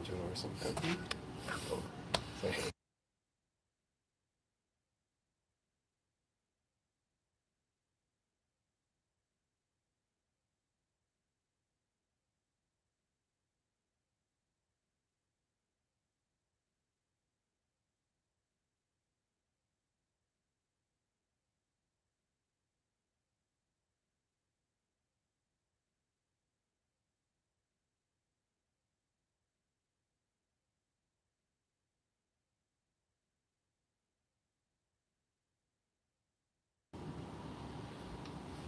or something. Oh, sorry.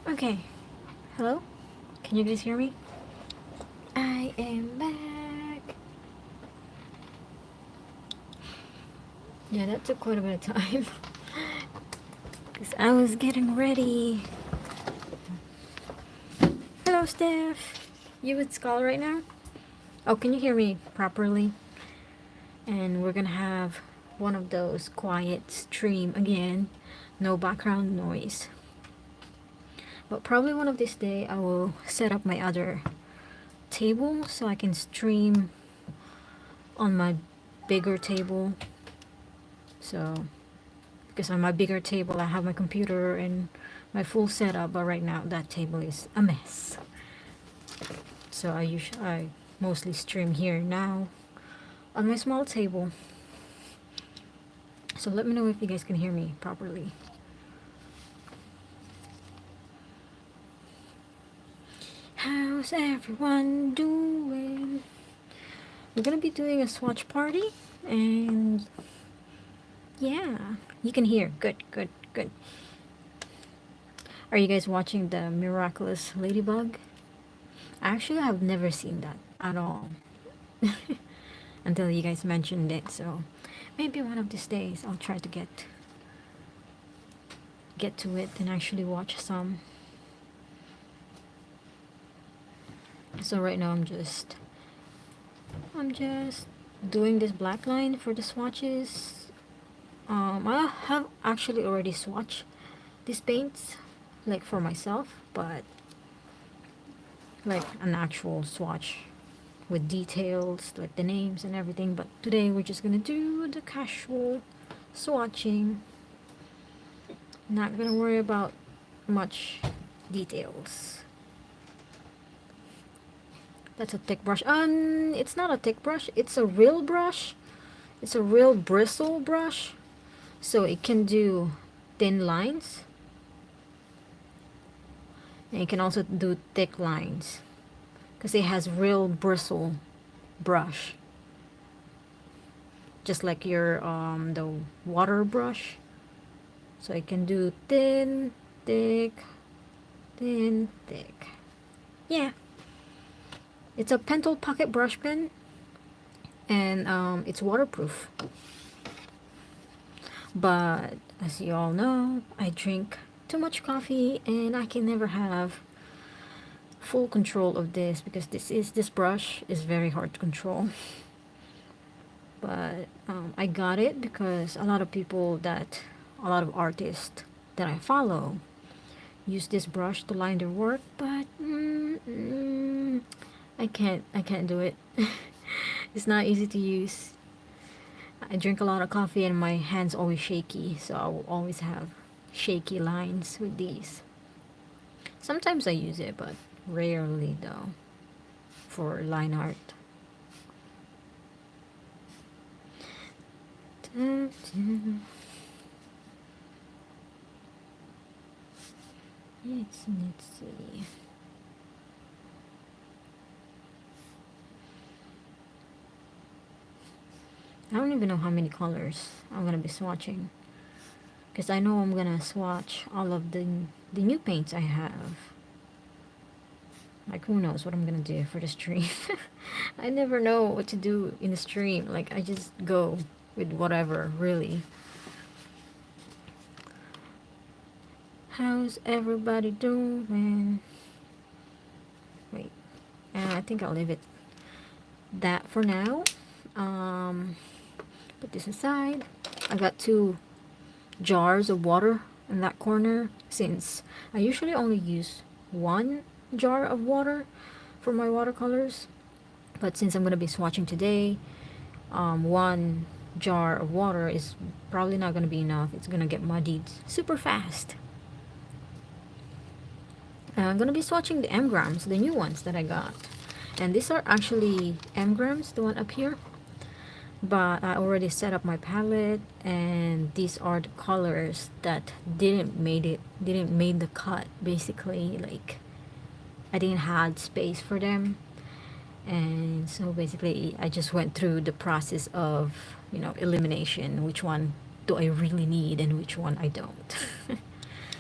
Okay, hello? Can you guys hear me? I am back. Yeah, that took quite a bit of time because I was getting ready. Hello, Steph. You with Skull right now? Oh, can you hear me properly? And we're gonna have one of those quiet stream again, no background noise. But probably one of these day I will set up my other table so I can stream on my bigger table. So because on my bigger table I have my computer and my full setup, but right now that table is a mess. So I mostly stream here now on my small table. So let me know if you guys can hear me properly. How's everyone doing? We're gonna be doing a swatch party, and yeah, you can hear. Good, good, good. Are you guys watching the Miraculous Ladybug? Actually, I've never seen that at all until you guys mentioned it. So maybe one of these days I'll try to get to it and actually watch some. So right now I'm just doing this black line for the swatches. I have actually already swatched these paints, like for myself, but like an actual swatch with details, like the names and everything. But today we're just gonna do the casual swatching. Not gonna worry about much details. That's a thick brush. It's not a thick brush. It's a real brush. It's a real bristle brush. So it can do thin lines. And it can also do thick lines. Because it has real bristle brush. Just like your the water brush. So it can do thin, thick, thin, thick. Yeah. It's a Pentel Pocket Brush Pen. And it's waterproof. But as you all know, I drink too much coffee and I can never have full control of this because this brush is very hard to control. But I got it because a lot of artists that I follow use this brush to line their work, but I can't do it. It's not easy to use. I drink a lot of coffee and my hands always shaky, so I will always have shaky lines with these. Sometimes I use it, but rarely though for line art. Let's see. I don't even know how many colors I'm gonna be swatching, because I know I'm gonna swatch all of the new paints I have. Like, who knows what I'm gonna do for the stream. I never know what to do in the stream. Like, I just go with whatever, really. How's everybody doing? Wait, I think I'll leave it that for now. Put this aside. I got 2 jars of water in that corner, since I usually only use 1 jar of water for my watercolors, But since I'm gonna be swatching today, one jar of water is probably not gonna be enough. It's gonna get muddied super fast. I'm gonna be swatching the M-grams, the new ones that I got. And these are actually M-grams, the one up here. But I already set up my palette, and these are the colors that didn't made the cut. Basically, like I didn't have space for them, and so basically I just went through the process of, you know, elimination. Which one do I really need and which one I don't?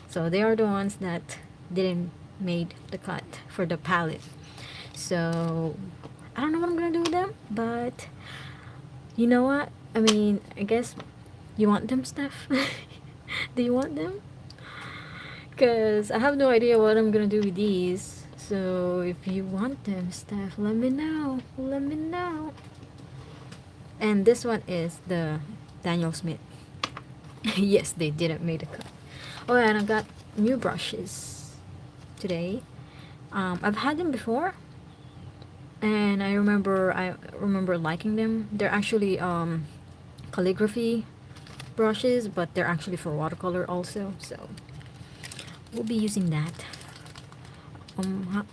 So they are the ones that didn't made the cut for the palette. So I don't know what I'm gonna do with them, but you know what? I mean, I guess you want them, Steph? Do you want them? Because I have no idea what I'm gonna do with these. So if you want them, Steph, let me know. Let me know. And this one is the Daniel Smith. Yes, they didn't make a cut. Oh, and I got new brushes today. I've had them before, and I remember liking them. They're actually calligraphy brushes, but they're actually for watercolor also, so we'll be using that.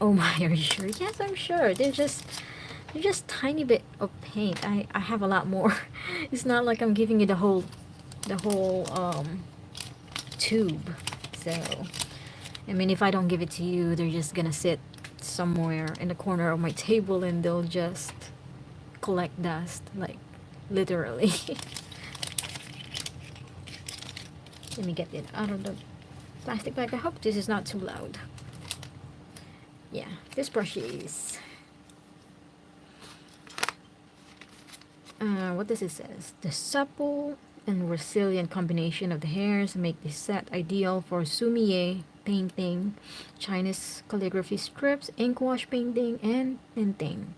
Oh my, are you sure? Yes, I'm sure. They're just tiny bit of paint. I have a lot more. It's not like I'm giving you the whole tube. So I mean, if I don't give it to you, they're just gonna sit somewhere in the corner of my table and they'll just collect dust, like literally. Let me get it out of the plastic bag. I hope this is not too loud. Yeah, this brush is what does it says? The supple and resilient combination of the hairs make this set ideal for sommelier painting, Chinese calligraphy scripts, ink wash painting, and tinting,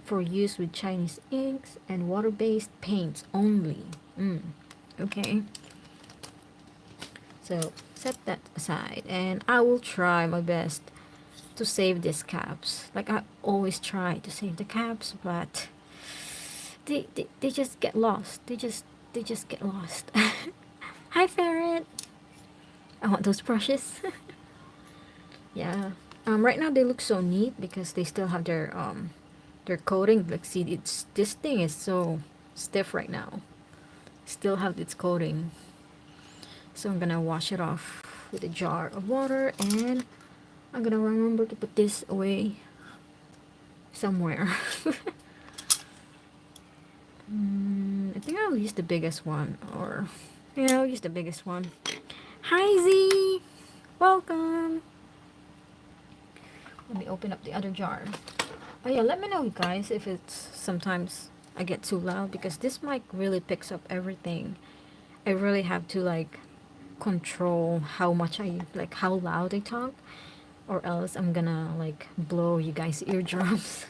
for use with Chinese inks and water-based paints only. Okay. So set that aside, and I will try my best to save these caps. Like I always try to save the caps, but they just get lost. They just get lost. Hi, ferret. I want those brushes. Yeah. Right now they look so neat because they still have their coating. Like, see, this thing is so stiff right now. Still have its coating. So I'm gonna wash it off with a jar of water, and I'm gonna remember to put this away somewhere. I think I'll use the biggest one, or yeah, I'll use the biggest one. Hi Z, welcome. Let me open up the other jar. Oh yeah, let me know, guys, if it's sometimes I get too loud, because this mic really picks up everything. I really have to like control how much how loud I talk, or else I'm gonna like blow you guys' eardrums.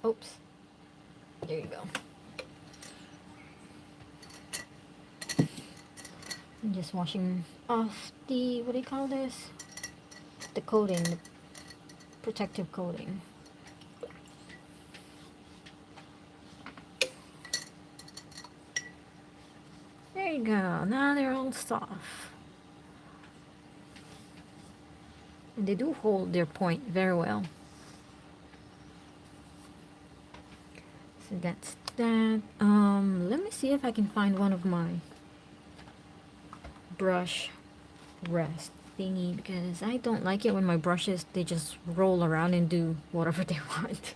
Oops. There you go. I'm just washing off the, what do you call this? The coating, the protective coating. There you go. Now they're all soft. And they do hold their point very well. So that's that. Let me see if I can find one of my brush rest thingy, because I don't like it when my brushes, they just roll around and do whatever they want.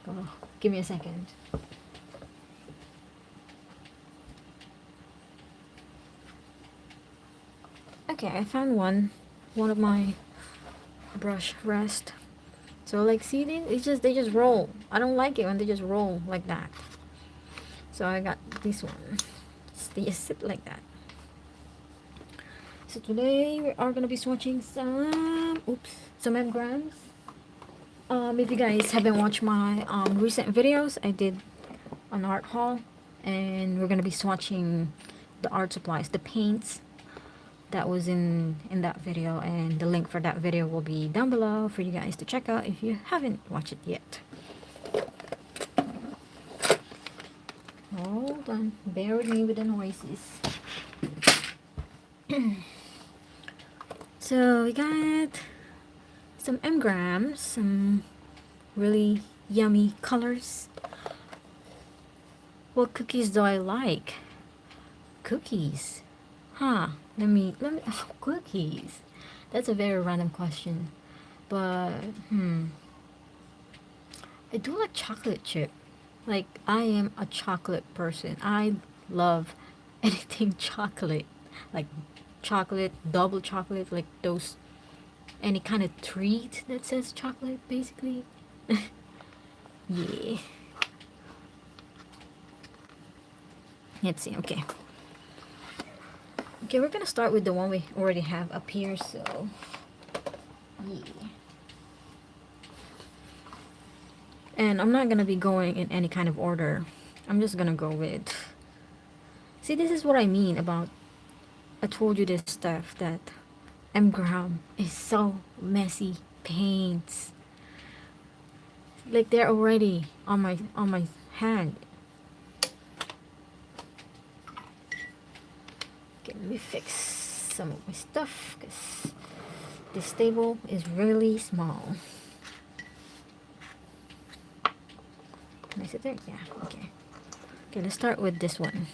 Oh, give me a second. Okay, I found one of my brush rest. So like, see, they just roll. I don't like it when they just roll like that. So I got this one. They just sit like that. So today we are gonna be swatching some M-grams. If you guys haven't watched my recent videos, I did an art haul, and we're gonna be swatching the art supplies, the paints, that was in that video, and the link for that video will be down below for you guys to check out if you haven't watched it yet. Hold on, bear with me with the noises. So we got some engrams, some really yummy colors. What cookies do I like? Cookies. Huh. Let me oh, cookies. That's a very random question. But I do like chocolate chip. Like, I am a chocolate person. I love anything chocolate. Like chocolate, double chocolate, like those, any kind of treat that says chocolate, basically. Yeah. Let's see. Okay, we're gonna start with the one we already have up here. So yeah, and I'm not gonna be going in any kind of order. I'm just gonna go with, see, this is what I mean about, I told you this stuff, that engram is so messy paints. Like, they're already on my hand. Okay, let me fix some of my stuff because this table is really small. Can I sit there? Yeah, okay. Okay, let's start with this one.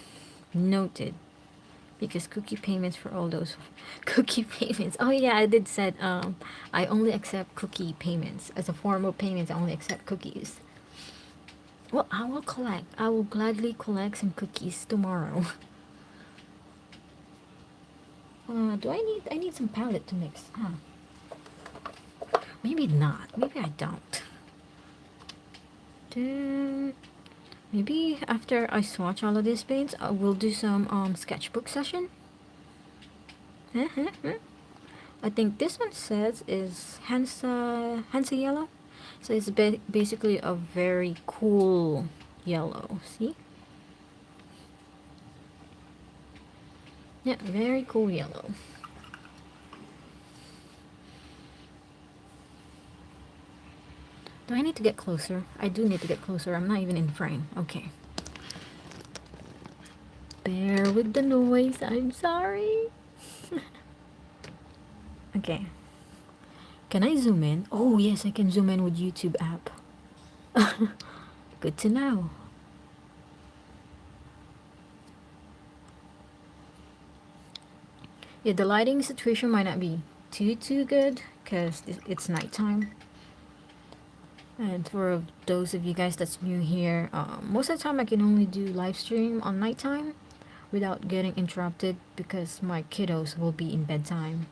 Noted. Because cookie payments for all those cookie payments. Oh yeah, I did said I only accept cookie payments. As a form of payments, I only accept cookies. Well, I will collect. I will gladly collect some cookies tomorrow. Do I need some palette to mix? Maybe not. Maybe I don't. Maybe after I swatch all of these paints, I will do some sketchbook session. I think this one says is Hansa Yellow. So it's basically a very cool yellow. See? Yeah, very cool yellow. Do I need to get closer? I do need to get closer. I'm not even in frame. Okay. Bear with the noise. I'm sorry. Okay. Can I zoom in? Oh, yes, I can zoom in with YouTube app. Good to know. Yeah, the lighting situation might not be too good because it's nighttime. And for those of you guys that's new here, most of the time I can only do live stream on nighttime without getting interrupted because my kiddos will be in bedtime.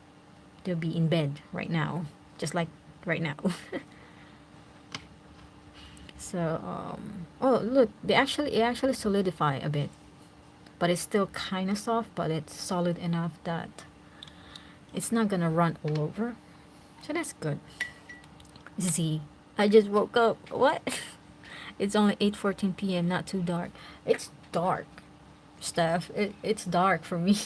They'll be in bed right now, just like right now. So oh look, it actually solidify a bit, but it's still kind of soft, but it's solid enough that it's not gonna run all over, so that's good. Z, I just woke up. What? It's only 8:14 p.m. Not too dark. It's dark, Steph. It's dark for me.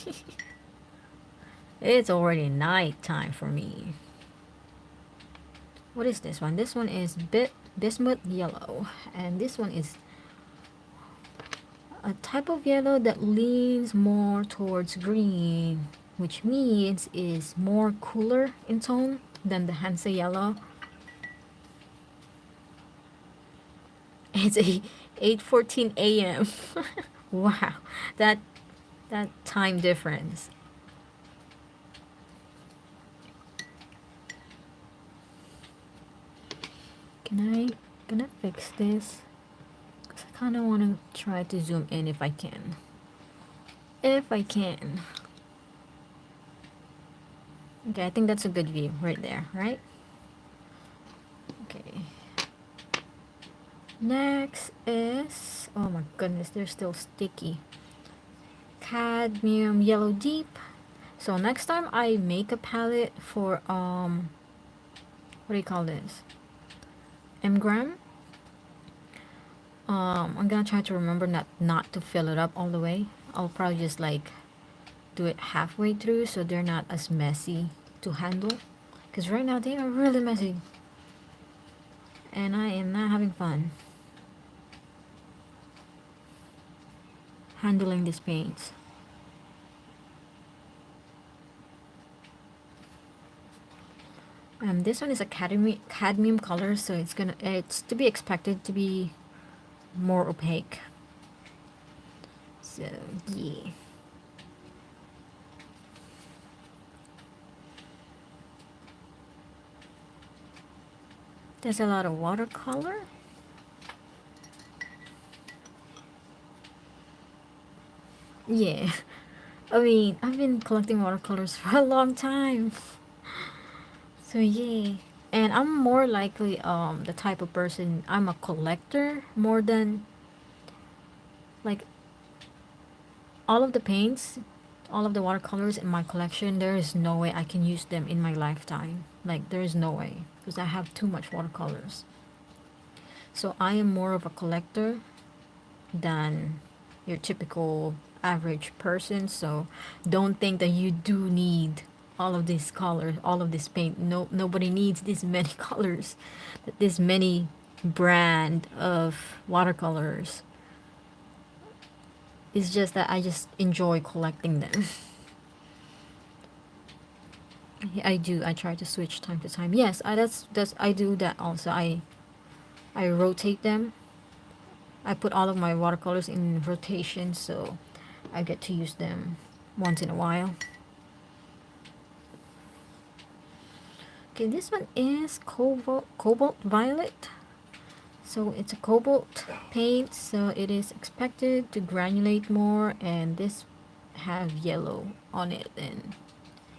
It's already night time for me. What is this one? This one is Bismuth Yellow, and this one is a type of yellow that leans more towards green, which means is more cooler in tone than the Hansa Yellow. It's 8:14 a.m. Wow, that time difference. Gonna fix this? Cause I kind of want to try to zoom in if I can. If I can. Okay, I think that's a good view right there, right? Okay. Next is, oh my goodness, they're still sticky. Cadmium Yellow Deep. So next time I make a palette for what do you call this? Engram. I'm gonna try to remember not to fill it up all the way. I'll probably just like do it halfway through so they're not as messy to handle, because right now they are really messy and I am not having fun handling these paints. This one is a cadmium color, so it's to be expected to be more opaque. So yeah. There's a lot of watercolor. Yeah. I mean, I've been collecting watercolors for a long time. So yeah. And I'm more likely the type of person, I'm a collector more than like all of the paints, all of the watercolors in my collection, there is no way I can use them in my lifetime. Like there is no way because I have too much watercolors. So I am more of a collector than your typical average person. So don't think that you do need all of these colors, all of this paint. No, nobody needs this many colors, this many brand of watercolors. It's just that I just enjoy collecting them. I do. I try to switch time to time. Yes, that's I do that also. I rotate them. I put all of my watercolors in rotation, so I get to use them once in a while. Okay, this one is Cobalt Violet. So it's a cobalt paint, so it is expected to granulate more, and this have yellow on it, and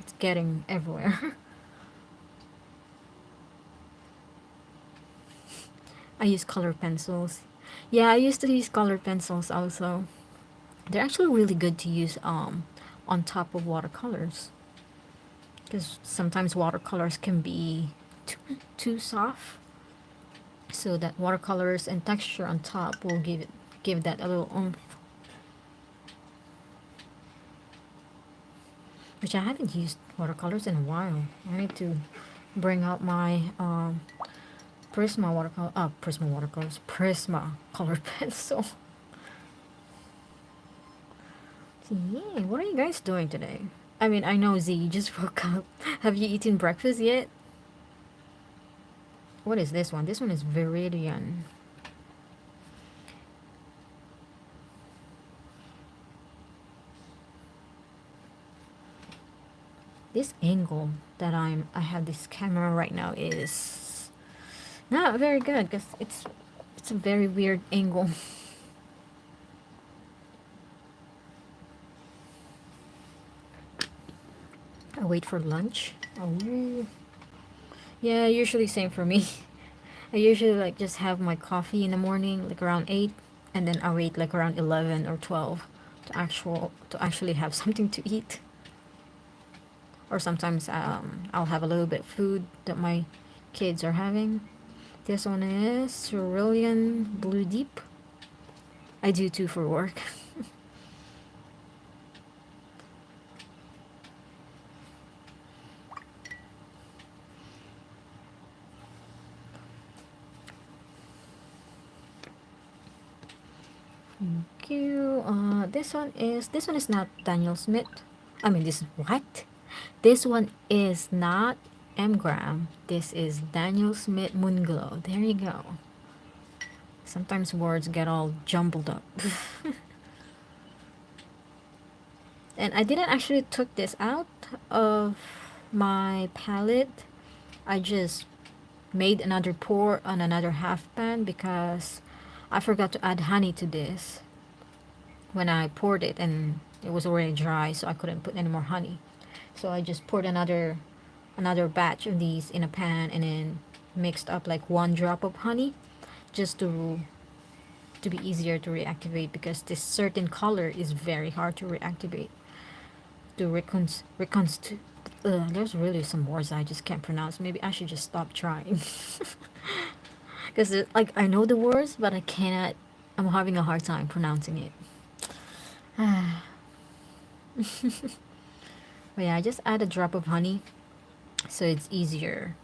it's getting everywhere. I use color pencils. Yeah, I used to use color pencils also. They're actually really good to use on top of watercolors, because sometimes watercolors can be too soft, so that watercolors and texture on top will give that a little oomph. Which I haven't used watercolors in a while. I need to bring out my Prisma watercolors, Prisma color pencil. So yeah, what are you guys doing today? I mean, I know Z, you just woke up. Have you eaten breakfast yet? What is this one? This one is Viridian. This angle that I have this camera right now is not very good because it's a very weird angle. I wait for lunch. Oh, yeah, usually same for me. I usually like just have my coffee in the morning, like around 8, and then I wait like around 11 or 12 to actually have something to eat. Or sometimes I'll have a little bit of food that my kids are having. This one is Cerulean Blue Deep. I do too for work. Thank you. This one is not Daniel Smith. I mean, this is what? This one is not M Gram. This is Daniel Smith Moonglow. There you go. Sometimes words get all jumbled up. And I didn't actually took this out of my palette. I just made another pour on another half pan because I forgot to add honey to this when I poured it, and it was already dry, so I couldn't put any more honey. So I just poured another batch of these in a pan and then mixed up like 1 drop of honey just to be easier to reactivate, because this certain color is very hard to reactivate. To there's really some words I just can't pronounce. Maybe I should just stop trying. Because like I know the words, but I cannot. I'm having a hard time pronouncing it. But yeah, I just add a drop of honey so it's easier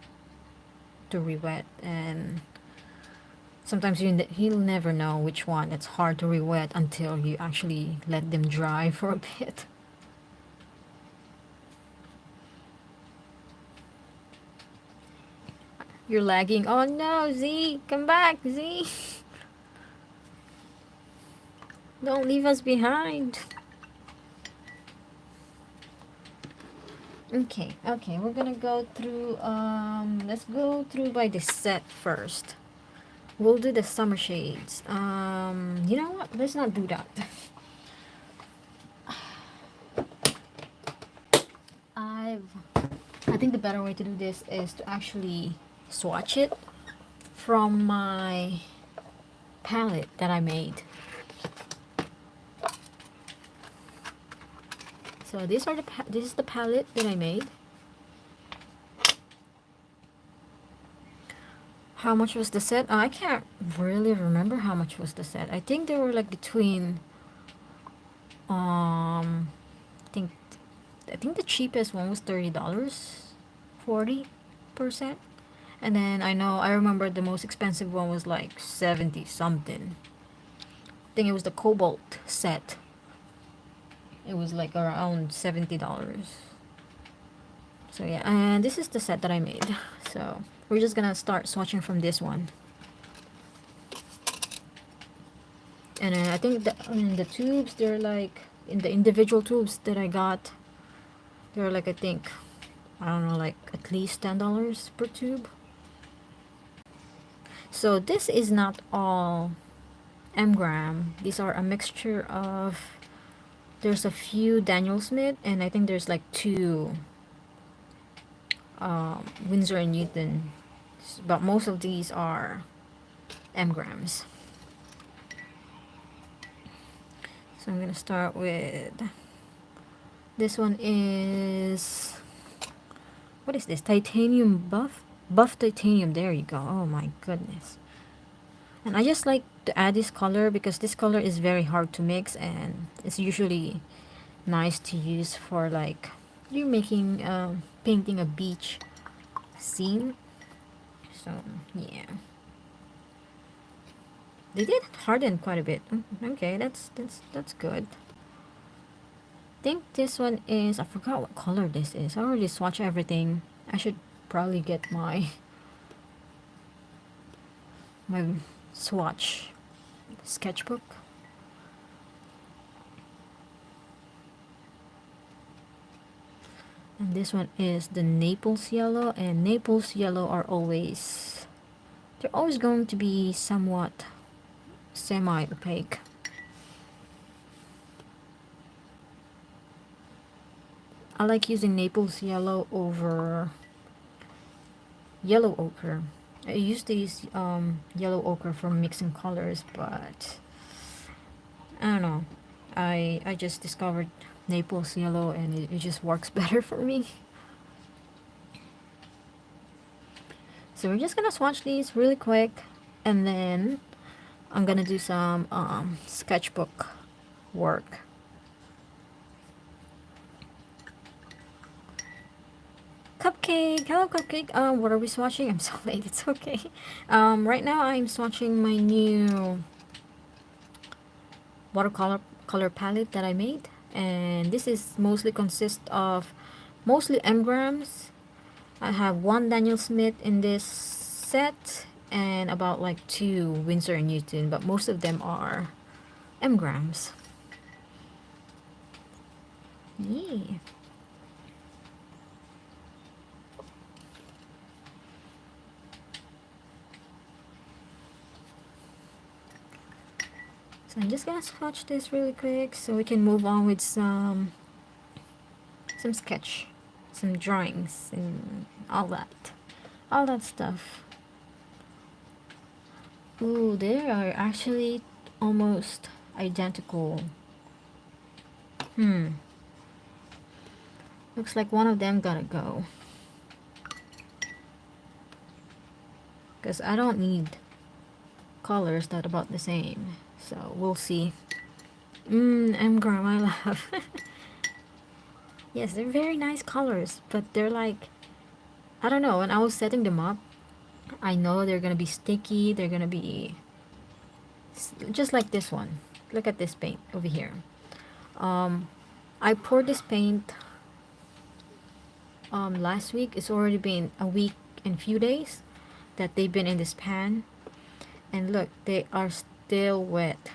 to re-wet, and sometimes you'll never know which one. It's hard to re-wet until you actually let them dry for a bit. You're lagging. Oh no, Z, come back, Z. Don't leave us behind. Okay, we're gonna go through, let's go through by the set first. We'll do the summer shades. You know what? Let's not do that. I think the better way to do this is to actually swatch it from my palette that I made. So this is the palette that I made. How much was the set? I can't really remember how much was the set. I think they were like between I think the cheapest one was $30, 40%. And then I remember the most expensive one was like 70 something. I think it was the Cobalt set. It was like around $70. So yeah, and this is the set that I made. So we're just gonna start swatching from this one. And I think the tubes, they're like, in the individual tubes that I got, they're like, I think, I don't know, like at least $10 per tube. So this is not all M-gram. These are a mixture of, there's a few Daniel Smith, and I think there's like two Winsor & Newton, but most of these are M-grams. So I'm gonna start with, this one is, what is this? Titanium buff titanium. There you go. Oh my goodness. And I just like to add this color because this color is very hard to mix, and it's usually nice to use for like you're making painting a beach scene. So yeah, they did harden quite a bit. Okay, that's good. I think this one is, I forgot what color this is. I already swatched everything. I should probably get my swatch sketchbook. And this one is the Naples Yellow, and Naples Yellow are always, they're always going to be somewhat semi-opaque. I like using Naples Yellow over yellow ochre. I used to use yellow ochre for mixing colors, but I don't know. I just discovered Naples Yellow, and it just works better for me. So we're just gonna swatch these really quick, and then I'm gonna do some sketchbook work. Cupcake! Hello, Cupcake! What are we swatching? I'm so late, it's okay. Right now I'm swatching my new watercolor palette that I made. And this is mostly consist of mostly M-grams. I have one Daniel Smith in this set, and about like two Winsor & Newton, but most of them are M-grams. Yeah. So I'm just gonna swatch this really quick so we can move on with some sketch, some drawings, and all that stuff. Ooh, they are actually almost identical. Looks like one of them gotta go, because I don't need colors that about the same. So we'll see. M-gram, I love. Yes, they're very nice colors, but they're like, I don't know, when I was setting them up, I know they're gonna be sticky, they're gonna be just like this one. Look at this paint over here. Um, I poured this paint last week. It's already been a week and few days that they've been in this pan, and look, they are still wet.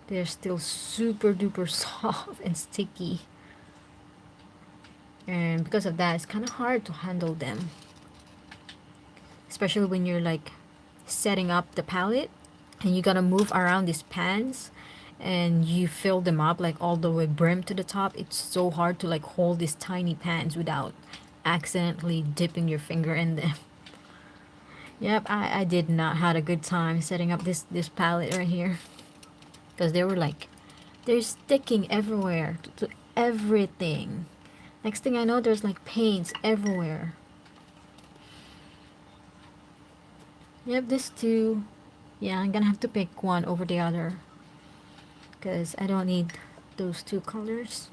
They're still super duper soft and sticky, and because of that, it's kind of hard to handle them, especially when you're like setting up the palette and you gotta move around these pans and you fill them up like all the way brim to the top. It's so hard to like hold these tiny pans without accidentally dipping your finger in them. Yep, I did not had a good time setting up this palette right here, because they were like, they're sticking everywhere to everything. Next thing I know, there's like paints everywhere. Yep, this too. Yeah, I'm gonna have to pick one over the other, because I don't need those two colors.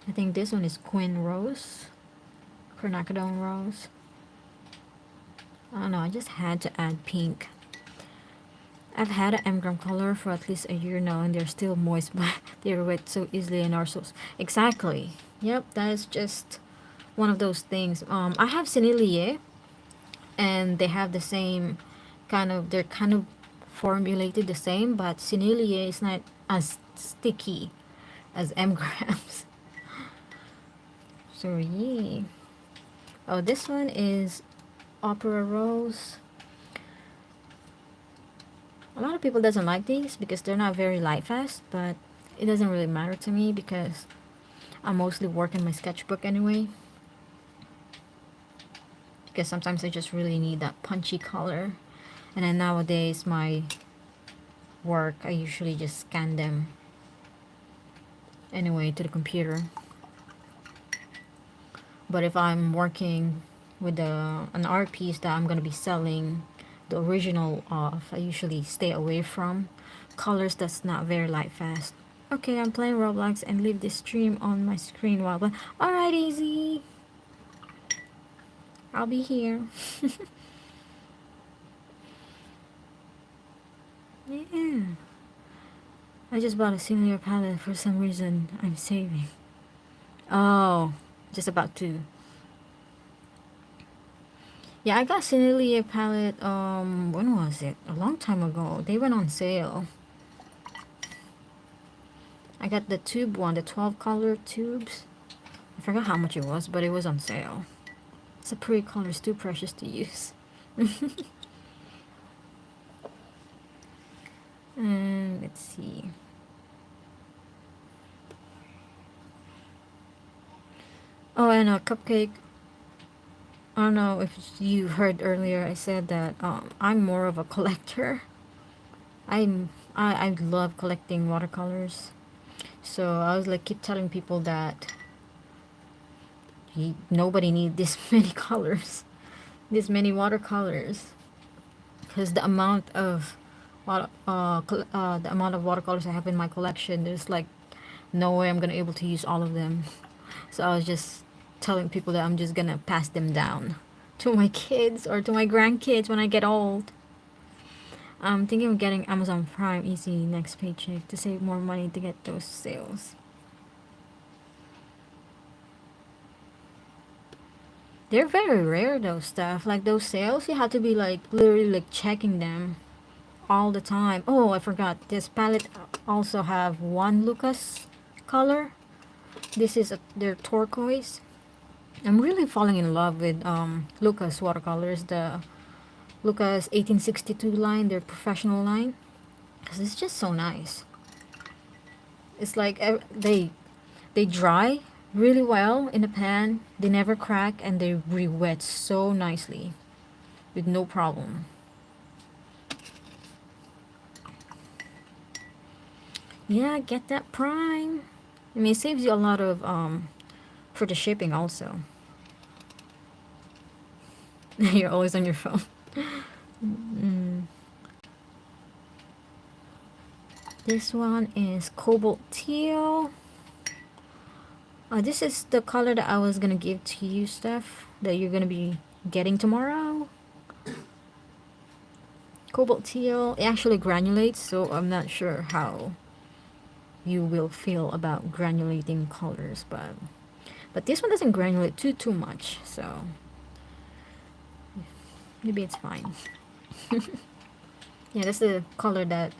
I think this one is Queen Rose, Quinacridone Rose. I don't know, I just had to add pink. I've had an engram color for at least a year now, and they're still moist, but they're wet so easily and are so... Exactly. Yep, that is just one of those things. I have Cinelia, and they have the same kind of... They're kind of formulated the same, but Cinelia is not as sticky as engrams. So yeah. Oh, this one is Opera Rose. A lot of people doesn't like these because they're not very light fast, but it doesn't really matter to me because I mostly work in my sketchbook anyway. Because sometimes I just really need that punchy color. And then nowadays my work, I usually just scan them anyway to the computer. But if I'm working with an art piece that I'm gonna be selling the original of, I usually stay away from colors that's not very light fast. Okay, I'm playing Roblox and leave this stream on my screen while... Alright, Easy. I'll be here. Yeah. I just bought a Cinelia Palette for some reason. I'm saving. Oh, just about to. Yeah, I got Cinelia Palette, when was it? A long time ago. They went on sale. I got the tube one, the 12 color tubes. I forgot how much it was, but it was on sale. It's a pretty color, it's too precious to use. And let's see. Oh, and a cupcake. I don't know if you heard earlier, I said that I'm more of a collector. I love collecting watercolors. So I was like keep telling people that nobody needs this many colors, this many watercolors, because the amount of the amount of watercolors I have in my collection, there's like no way I'm gonna able to use all of them. So I was just telling people that I'm just gonna pass them down to my kids or to my grandkids when I get old. I'm thinking of getting Amazon Prime Easy next paycheck to save more money to get those sales. They're very rare, those stuff. Like those sales, you have to be like literally like checking them all the time. Oh, I forgot. This palette also have one Lucas color. This is their turquoise. I'm really falling in love with Lucas watercolors, the Lucas 1862 line, their professional line, because it's just so nice. It's like they dry really well in the pan, they never crack, and they re-wet so nicely with no problem. Yeah, get that Prime. I mean, it saves you a lot of for the shipping also. You're always on your phone. This one is Cobalt Teal. This is the color that I was gonna give to you, Steph, that you're gonna be getting tomorrow. Cobalt Teal, it actually granulates, so I'm not sure how you will feel about granulating colors, but this one doesn't granulate too much, so maybe it's fine. Yeah, that's the color that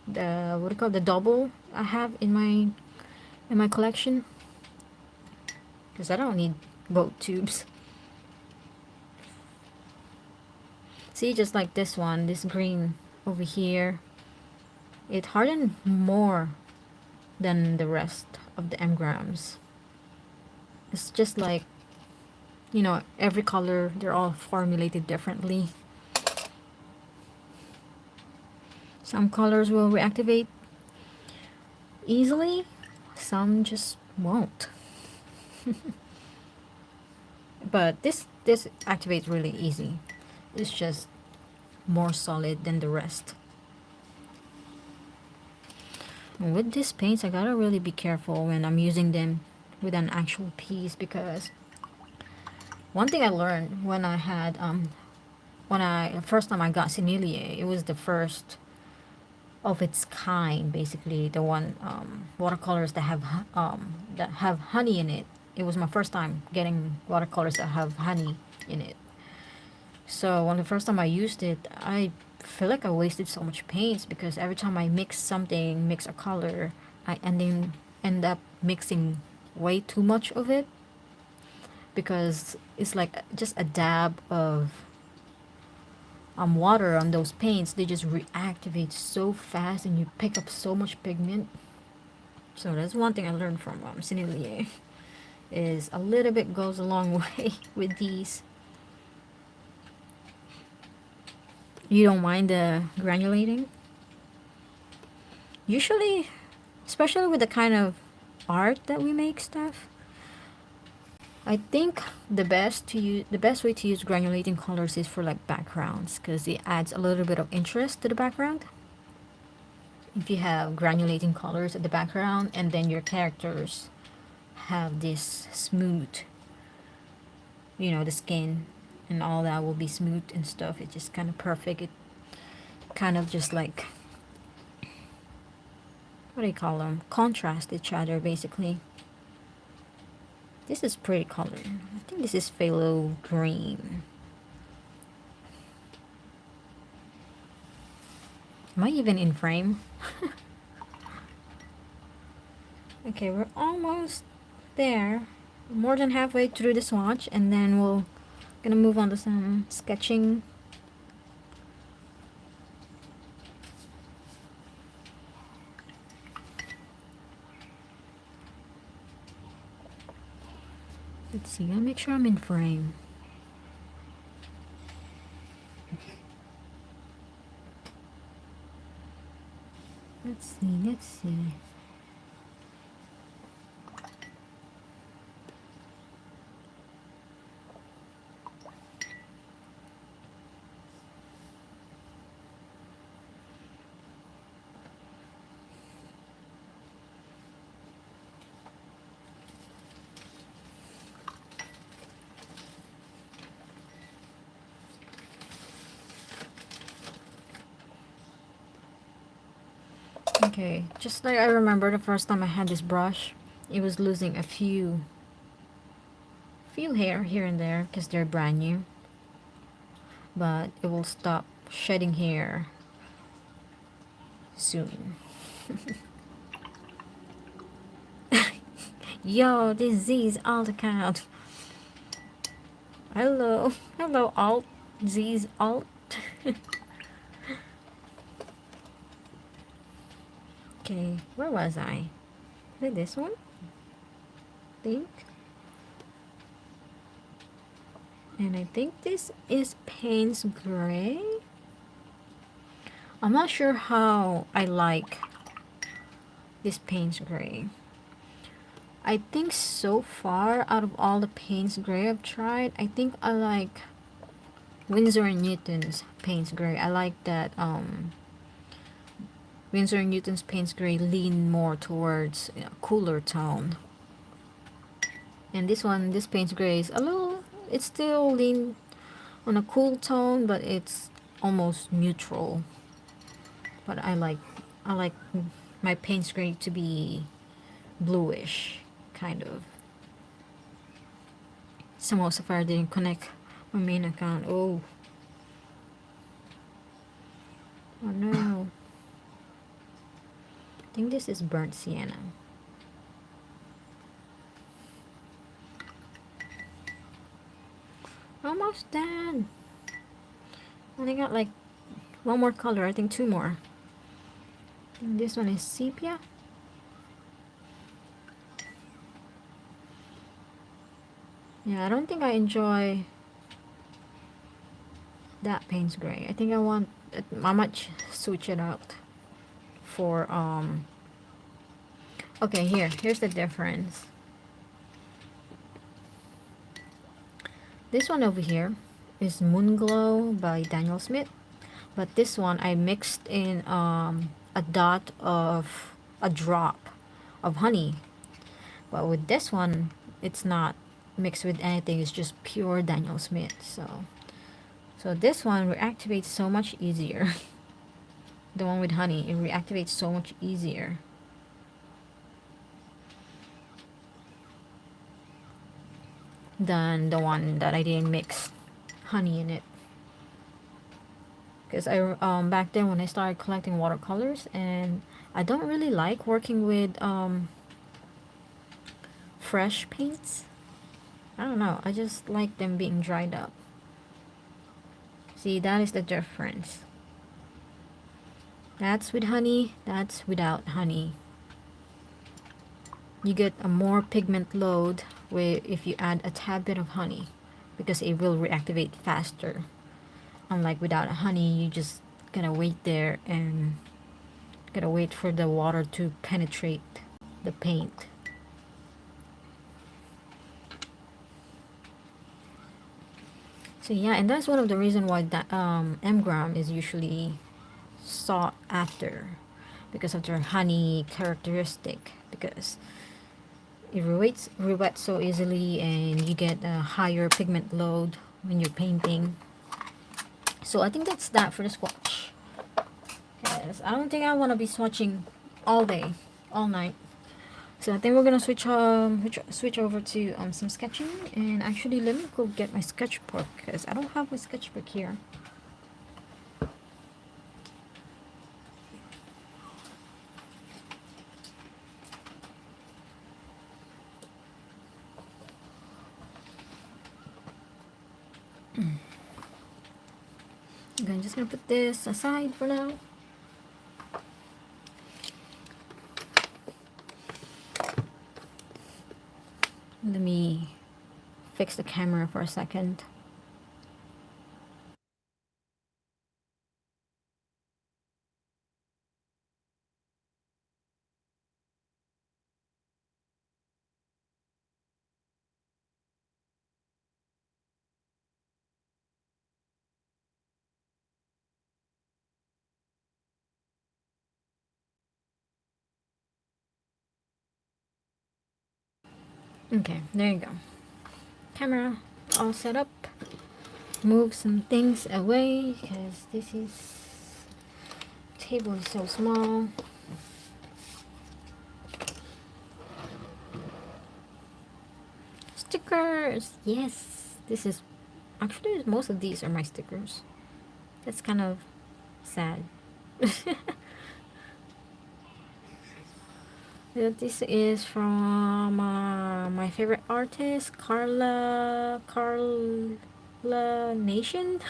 the what do you call it, the double I have in my collection, because I don't need both tubes. See, just like this one, this green over here, it hardened more than the rest of the engrams. It's just like, you know, every color, they're all formulated differently. Some colors will reactivate easily, some just won't. But this activates really easy. It's just more solid than the rest. And with these paints, I gotta really be careful when I'm using them with an actual piece, because one thing I learned when I had first time I got Cinelia, it was the first of its kind, basically the one watercolors that have honey in it. It was my first time getting watercolors that have honey in it. So when the first time I used it, I feel like I wasted so much paints, because every time I mix a color, I end up mixing way too much of it, because it's like just a dab of water on those paints. They just reactivate so fast and you pick up so much pigment. So that's one thing I learned from Cinelia, is a little bit goes a long way with these. You don't mind the granulating? Usually, especially with the kind of art that we make, stuff, I think the best way to use granulating colors is for like backgrounds, because it adds a little bit of interest to the background. If you have granulating colors at the background and then your characters have this smooth, you know, the skin and all that will be smooth and stuff, it's just kind of perfect. It kind of just like, what do you call them, contrast each other basically. This is pretty color. I think this is phthalo green. Am I even in frame? Okay, we're almost there. More than halfway through the swatch, and then we'll gonna move on to some sketching. Let's see, I'll make sure I'm in frame. Let's see. Okay, just like I remember the first time I had this brush, it was losing a few hair here and there because they're brand new, but it will stop shedding hair soon. Yo, this Z's alt account. Hello alt, Z's alt. Okay, where was I? Is it this one? Think. And I think this is Payne's Gray. I'm not sure how I like this Payne's Gray. I think so far, out of all the Payne's Gray I've tried, I think I like Winsor & Newton's Payne's Gray. I like that Winsor & Newton's paints gray lean more towards a cooler tone. And this one, this paints gray is a little, it's still lean on a cool tone, but it's almost neutral. But I like my paints gray to be bluish, kind of. Somehow Safari didn't connect my main account. Oh no. I think this is burnt sienna. Almost done. Only got like one more color, I think two more. And this one is sepia. Yeah, I don't think I enjoy that paints gray. I think I might switch it out for okay, here's the difference. This one over here is Moon Glow by Daniel Smith, but this one I mixed in a drop of honey. But with this one, it's not mixed with anything, it's just pure Daniel Smith. So this one reactivates so much easier. The one with honey, it reactivates so much easier. Than the one that I didn't mix honey in it. Because I back then when I started collecting watercolors, and I don't really like working with fresh paints. I don't know, I just like them being dried up. See, that is the difference. That's with honey, that's without honey. You get a more pigment load if you add a tad bit of honey, because it will reactivate faster. Unlike without honey, you just gotta wait there and gotta wait for the water to penetrate the paint. So yeah, and that's one of the reasons why that M-gram is usually sought after, because of their honey characteristic, because it rewets so easily and you get a higher pigment load when you're painting. So I think that's that for the swatch. Yes, I don't think I want to be swatching all day, all night. So I think we're gonna switch over to some sketching. And actually, let me go get my sketchbook, because I don't have my sketchbook here. Okay, I'm just gonna put this aside for now. Let me fix the camera for a second. Okay, there you go. Camera all set up. Move some things away because table is so small. Stickers, yes. This is actually, most of these are my stickers. That's kind of sad. This is from my favorite artist, Carla Nation.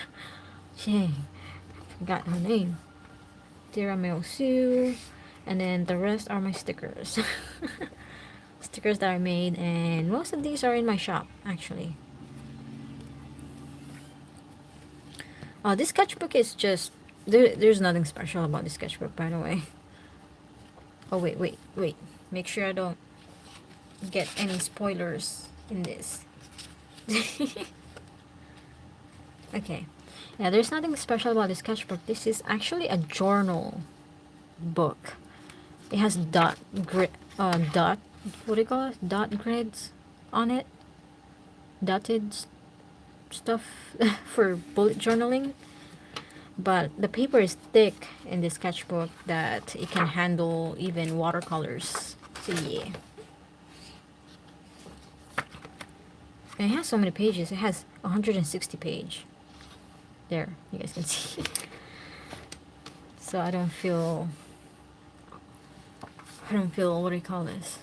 Dang, forgot her name. Tiramisu, and then the rest are my stickers. Stickers that I made, and most of these are in my shop actually. This sketchbook is just there's nothing special about this sketchbook, by the way. Oh wait. Make sure I don't get any spoilers in this. Okay. Yeah, there's nothing special about this sketchbook. This is actually a journal book. It has dot grid, dot, what do you call it? Dot grids on it. Dotted stuff for bullet journaling. But the paper is thick in this sketchbook that it can handle even watercolors. So yeah. And it has so many pages. It has 160 page. There, you guys can see. So I don't feel, what do you call this?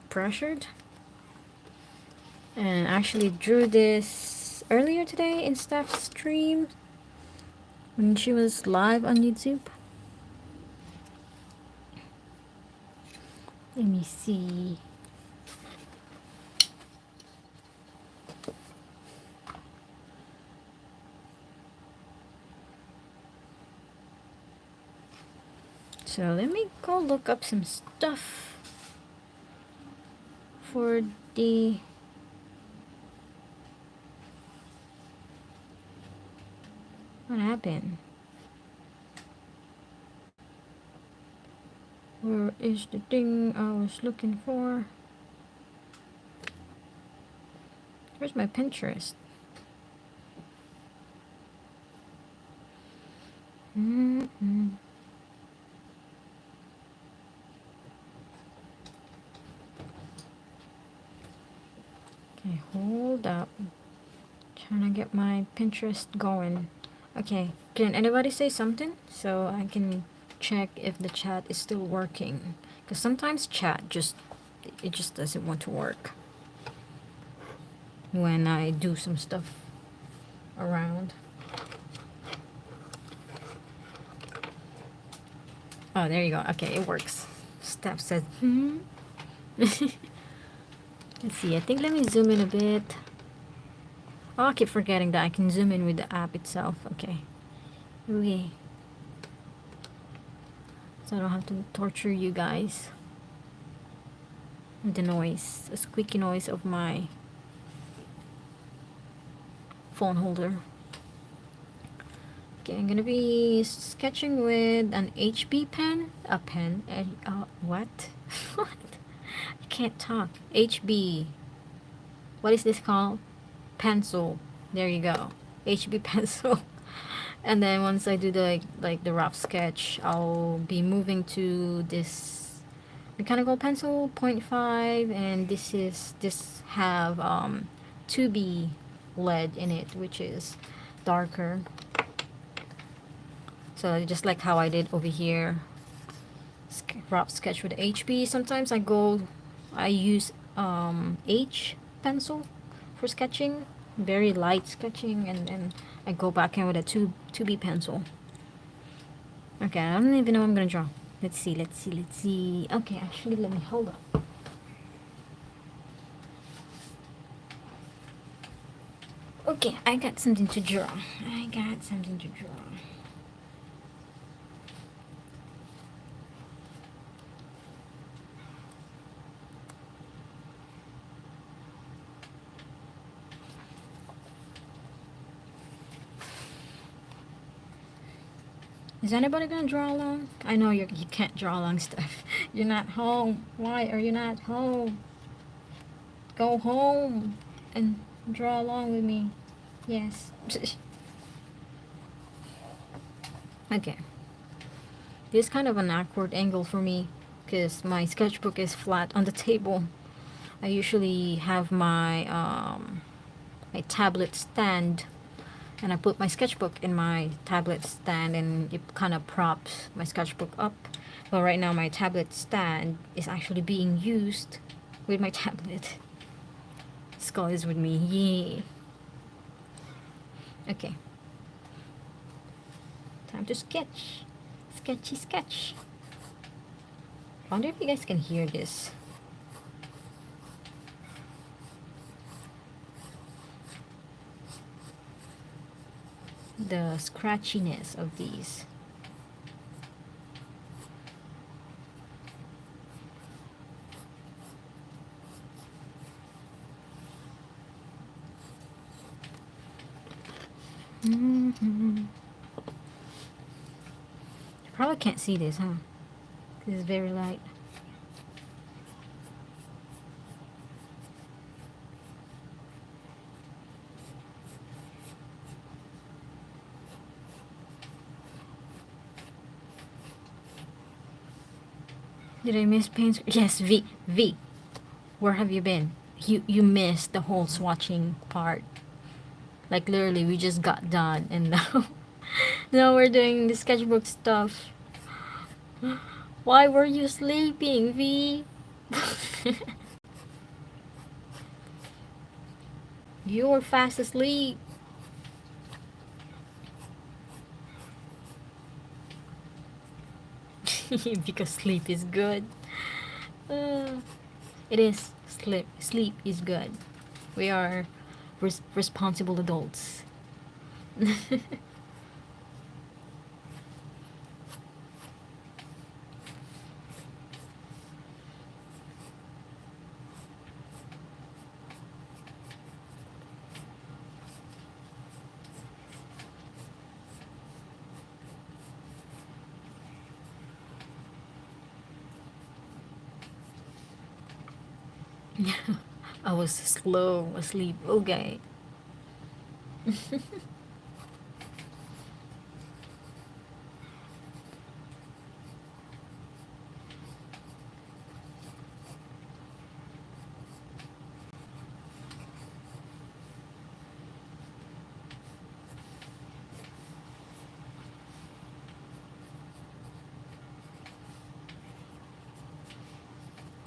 Pressured. And I actually drew this earlier today in Steph's stream when she was live on YouTube. Let me see. So let me go look up some stuff for the what happened? Where is the thing I was looking for? Where's my Pinterest? Mm-hmm. Okay, hold up. Trying to get my Pinterest going. Okay, can anybody say something so I can check if the chat is still working? Because sometimes chat it just doesn't want to work when I do some stuff around. Oh, there you go. Okay, it works. Steph said, Let's see, I think let me zoom in a bit. Oh, I keep forgetting that I can zoom in with the app itself. Okay. Okay. So I don't have to torture you guys with the noise, the squeaky noise of my phone holder. Okay, I'm gonna be sketching with an HB pen. A pen. What? What? I can't talk. HB. What is this called? Pencil. There you go. HB pencil. And then once I do the the rough sketch, I'll be moving to this mechanical pencil 0.5, and this have 2B lead in it, which is darker. So just like how I did over here, rough sketch with HB. Sometimes I use H pencil for sketching, very light sketching, and then I go back in with a 2B pencil. Okay, I don't even know what I'm gonna draw. Let's see. Okay, actually, let me hold up. Okay, I got something to draw. Is anybody gonna draw along? I know you can't draw along stuff. You're not home. Why are you not home? Go home and draw along with me. Yes. Okay. This is kind of an awkward angle for me because my sketchbook is flat on the table. I usually have my my tablet stand, and I put my sketchbook in my tablet stand, and it kind of props my sketchbook up. But right now my tablet stand is actually being used with my tablet. Skull is with me. Yeah. Okay. Time to sketch. Sketchy sketch. I wonder if you guys can hear this. The scratchiness of these. probably can't see this, huh? This is very light. Did I miss paints? Yes, V. Where have you been? You missed the whole swatching part. Like literally, we just got done, and now now we're doing the sketchbook stuff. Why were you sleeping, V? You were fast asleep. Because sleep is good. Uh, it is. Sleep is good. We are responsible adults. I was slow asleep. Okay.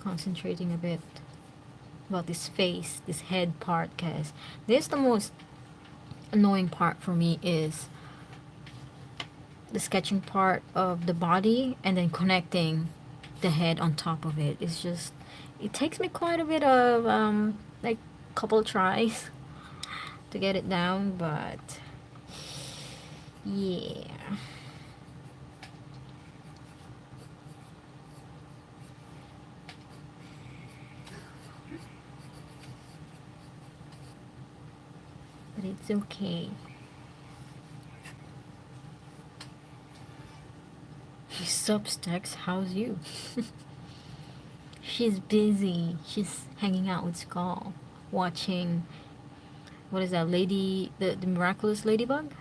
Concentrating a bit about this face, this head part, because this the most annoying part for me is the sketching part of the body and then connecting the head on top of it. It's just, it takes me quite a bit of like couple tries to get it down, but yeah. But it's okay. Substacks, how's you? She's busy. She's hanging out with Skull, watching, what is that, the Miraculous Ladybug?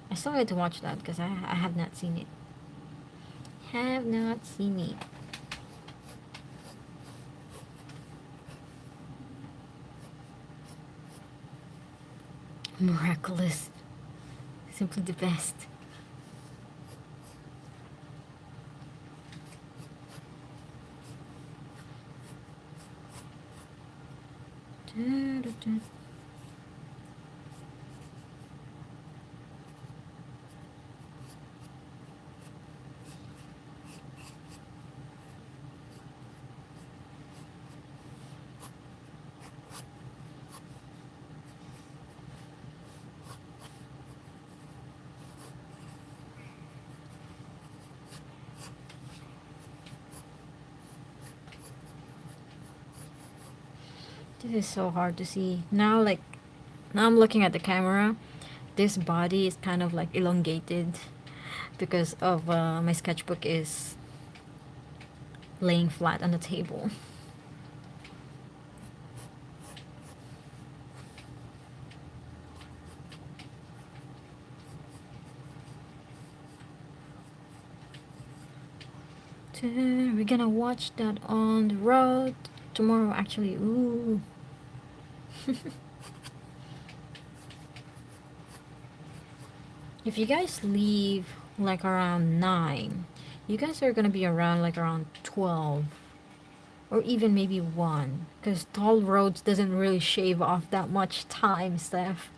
I still need to watch that because I have not seen it. Have not seen it. Miraculous. Simply the best. This is so hard to see. Now, like, now I'm looking at the camera. This body is kind of like elongated because of my sketchbook is laying flat on the table. We're gonna watch that on the road tomorrow, actually. Ooh. If you guys leave like around 9, you guys are gonna be around like around 12 or even maybe 1, because toll roads doesn't really shave off that much time, Steph.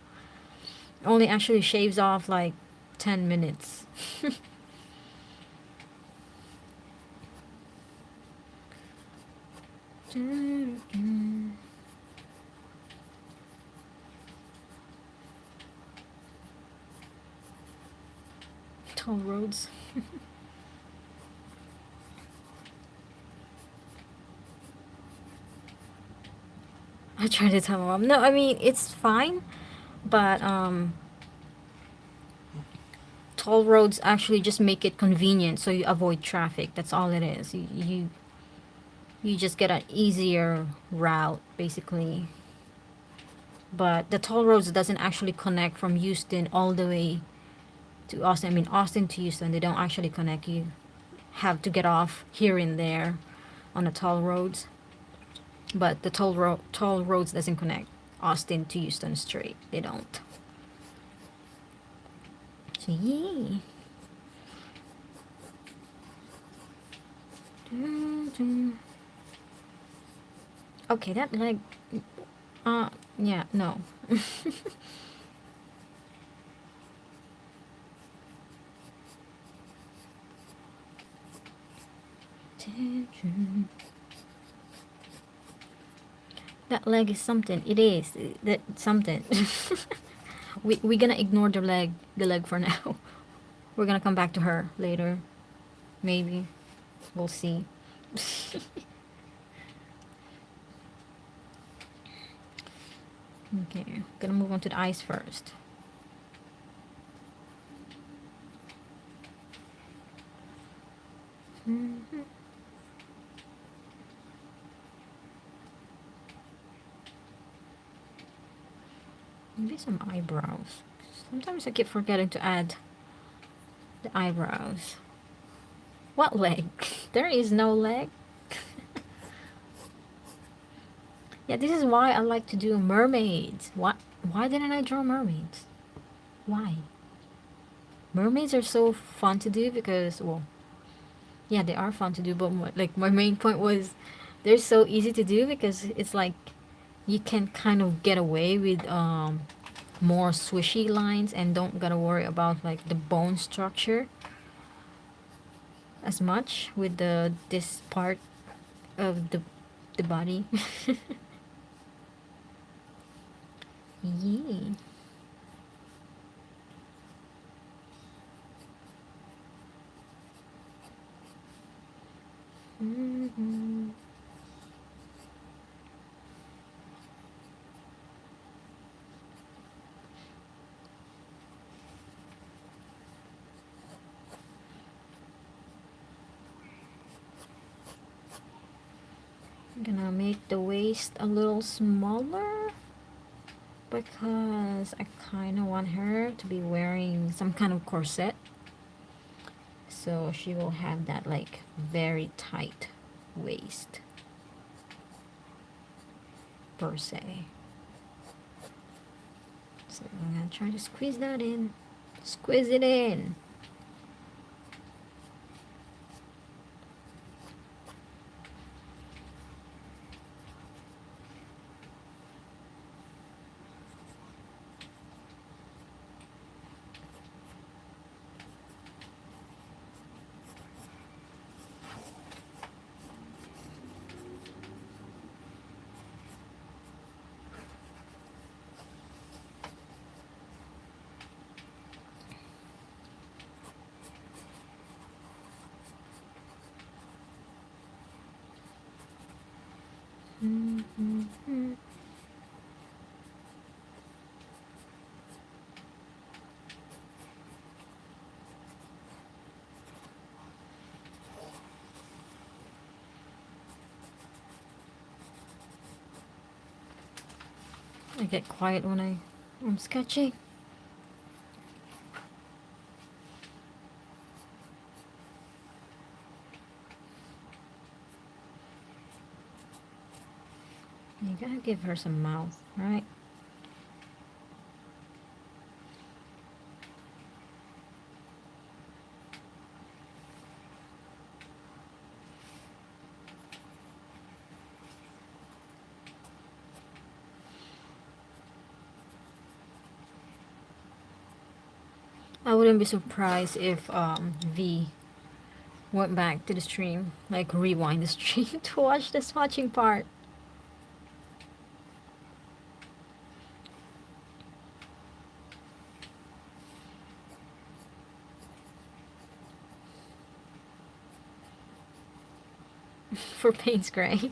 Only actually shaves off like 10 minutes. Toll roads. I tried to tell my mom. No, I mean, it's fine, but toll roads actually just make it convenient so you avoid traffic. That's all it is. You just get an easier route basically. But the toll roads doesn't actually connect from Houston all the way to Austin. I mean Austin to Houston, they don't actually connect. You have to get off here and there on the toll roads. But the toll roads doesn't connect Austin to Houston straight. They don't. So yeah. Okay, that leg. Yeah, no. That leg is something. It is. That something. We're gonna ignore the leg for now. We're gonna come back to her later. Maybe. We'll see. Okay, gonna move on to the eyes first. Maybe some eyebrows. Sometimes I keep forgetting to add the eyebrows. What leg? There is no leg. Yeah, this is why I like to do mermaids. Why didn't I draw mermaids? Why? Mermaids are so fun to do because, well, yeah, they are fun to do, but my main point was they're so easy to do because it's like you can kind of get away with more swishy lines and don't gotta worry about like the bone structure as much with this part of the body. Yeah. I'm gonna make the waist a little smaller because I kind of want her to be wearing some kind of corset, so she will have that like very tight waist per se. So I'm gonna try to squeeze that in. Squeeze it in. I get quiet when I'm sketching. You gotta give her some mouth, right? I wouldn't be surprised if V went back to the stream, like rewind the stream to watch the swatching part. For Payne's Gray.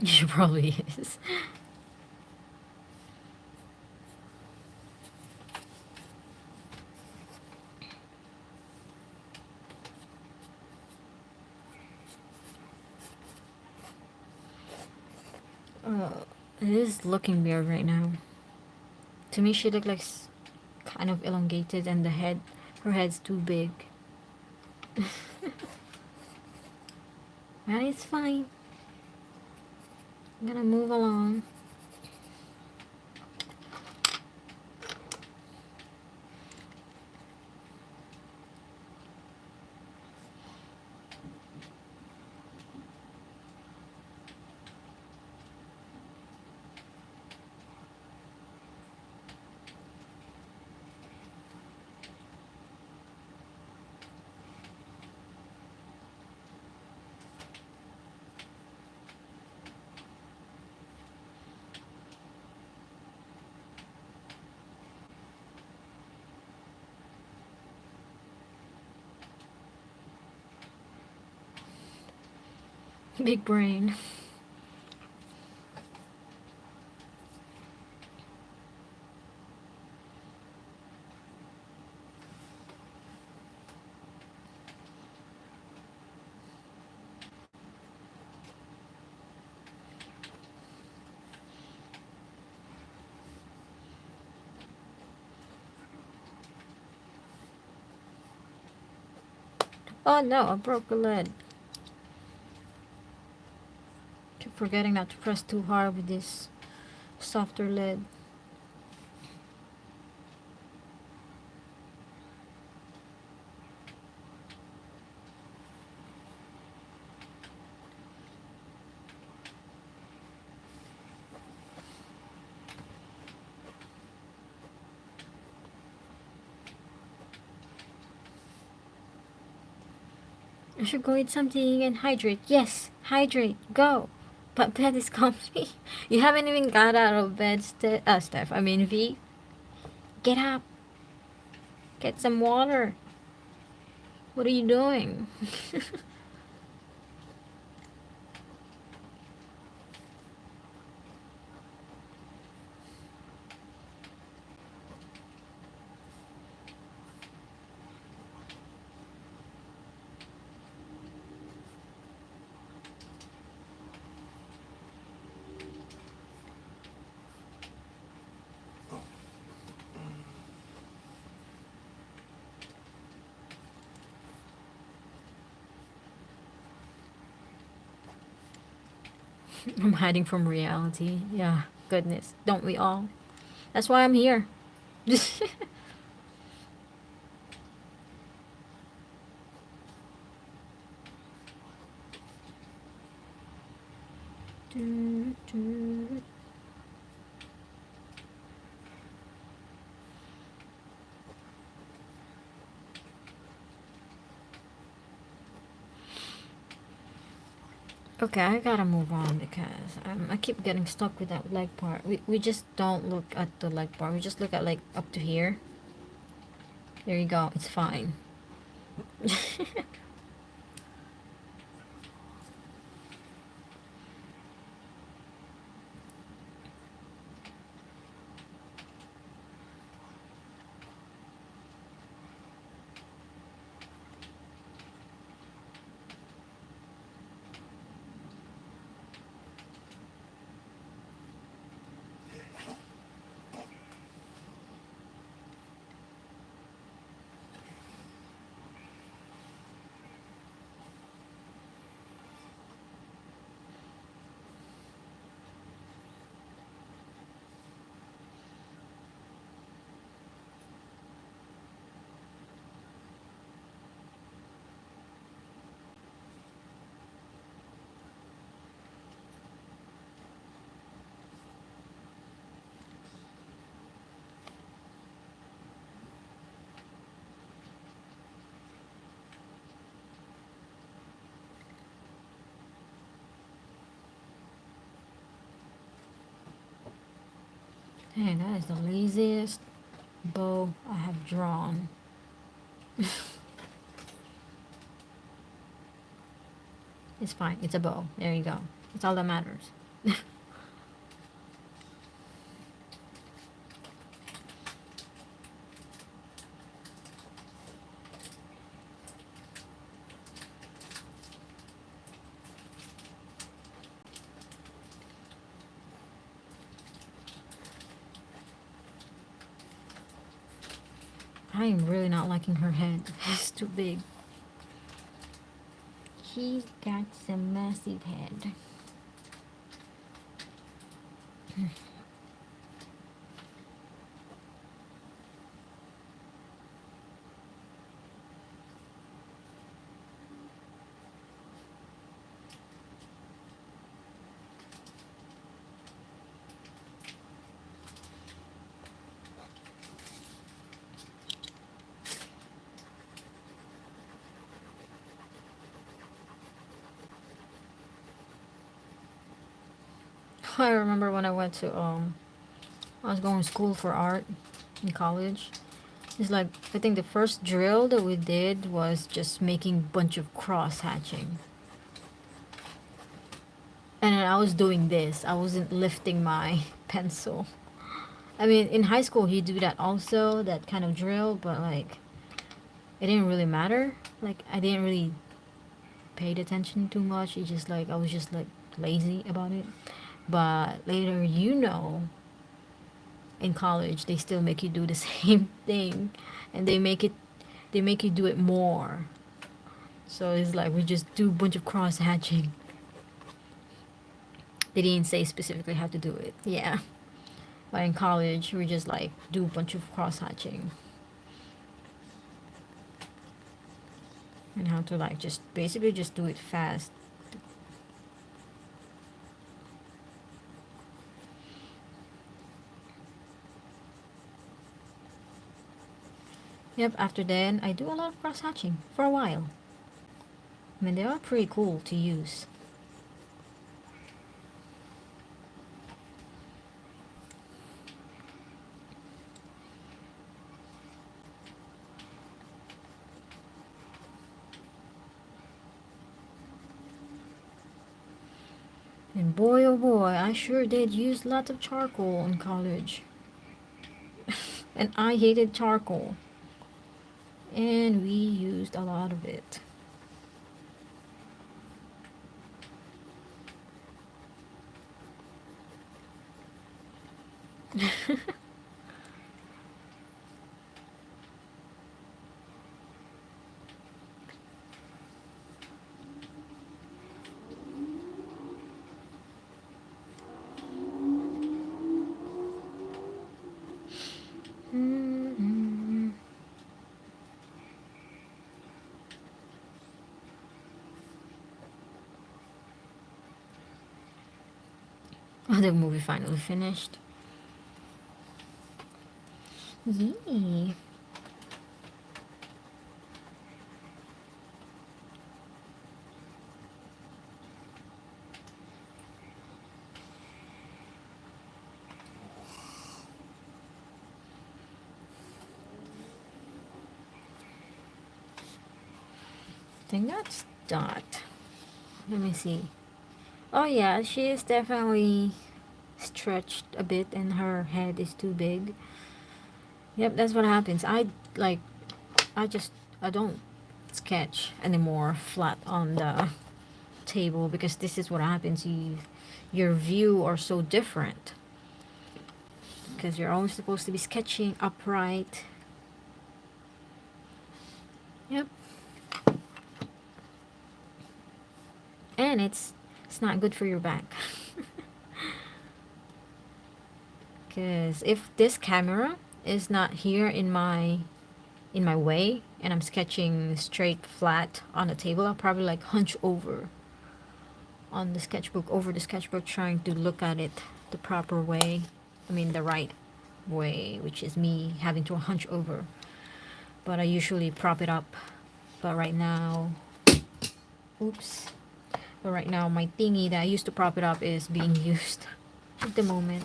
She probably is. It is looking weird right now. To me, she looked like kind of elongated, and her head's too big. But it's fine. I'm gonna move along. Big brain. Oh no, I broke the lid. Keep forgetting not to press too hard with this softer lid. I should go eat something and hydrate. Yes, hydrate. Go. But bed is comfy. You haven't even got out of bed, Steph. I mean, V. Get up. Get some water. What are you doing? I'm hiding from reality. Yeah, goodness. Don't we all? That's why I'm here. Okay, I gotta move on because I keep getting stuck with that leg part. We just don't look at the leg part. We just look at like up to here. There you go. It's fine. Hey, that is the laziest bow I have drawn. It's fine. It's a bow. There you go. That's all that matters. I am really not liking her head. It's too big. She's got some massive head. I remember when I went to I was going to school for art in college. It's like I think the first drill that we did was just making a bunch of cross hatching. And then I was doing this. I wasn't lifting my pencil. I mean, in high school you do that also, that kind of drill, but like it didn't really matter. Like I didn't really paid attention too much. It's just like I was just like lazy about it. But later, in college they still make you do the same thing, and they make you do it more. So it's like we just do a bunch of cross hatching. They didn't say specifically how to do it. Yeah. But in college we just like do a bunch of cross hatching. And how to like just basically just do it fast. Yep, after then I do a lot of cross hatching for a while. I mean, they are pretty cool to use. And boy oh boy, I sure did use lots of charcoal in college. And I hated charcoal. And we used a lot of it. Oh, the movie finally finished. Yee. I think that's Dot. Let me see. Oh yeah, she is definitely stretched a bit and her head is too big. Yep, that's what happens. Like I just I don't sketch anymore flat on the table because this is what happens. Your view are so different because you're always supposed to be sketching upright. Yep. And it's not good for your back. Because if this camera is not here in my way and I'm sketching straight flat on the table, I'll probably like hunch over on the sketchbook, trying to look at it the proper way. I mean the right way, which is me having to hunch over. But I usually prop it up. But right now, oops. But right now my thingy that I used to prop it up is being used at the moment.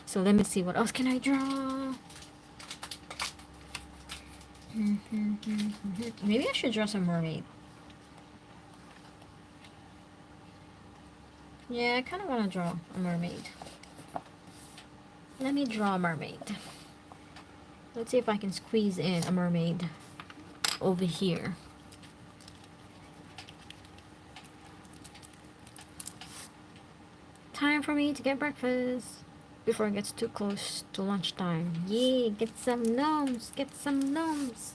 So let me see, what else can I draw? Maybe I should draw some mermaid. Yeah, I kind of want to draw a mermaid. Let me draw a mermaid. Let's see if I can squeeze in a mermaid over here. Time for me to get breakfast before it gets too close to lunchtime. Yeah, get some gnomes, get some gnomes.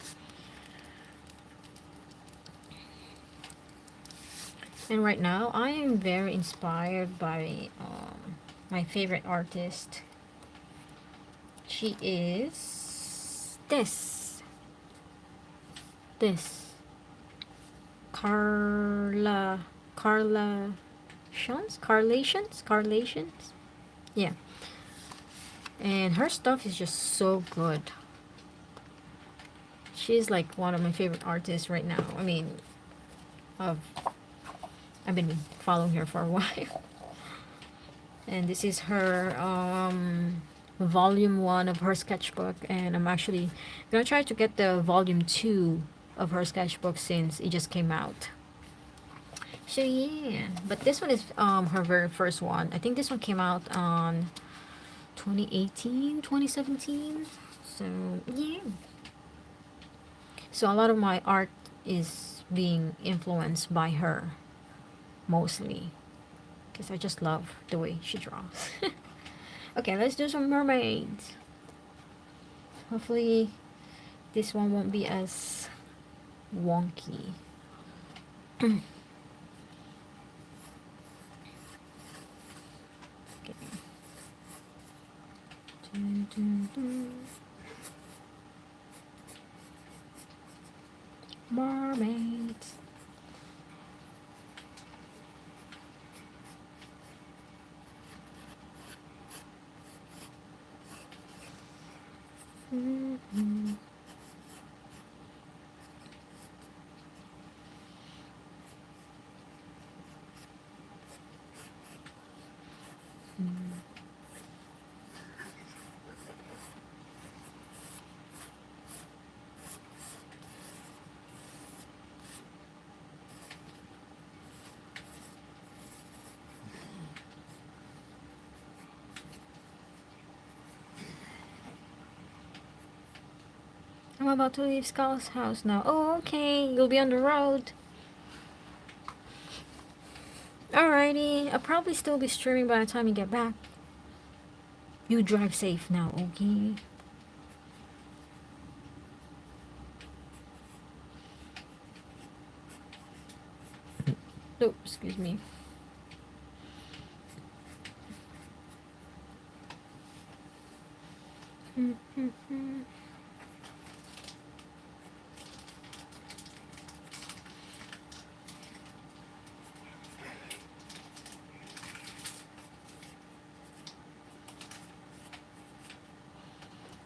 And right now, I am very inspired by my favorite artist. She is this Carlations. Yeah, and her stuff is just so good. She's like one of my favorite artists right now. I mean, I've been following her for a while. And this is her volume 1 of her sketchbook, and I'm actually gonna try to get the volume 2 of her sketchbook since it just came out. So yeah, but this one is her very first one. I think this one came out on 2018, 2017. So yeah, so a lot of my art is being influenced by her mostly, because I just love the way she draws. Okay, let's do some mermaids. Hopefully this one won't be as wonky. Okay. Dun, dun, dun. Mermaids. Mm-hmm. I'm about to leave Skull's house now. Oh, okay. You'll be on the road. Alrighty. I'll probably still be streaming by the time you get back. You drive safe now, okay? Oh, excuse me.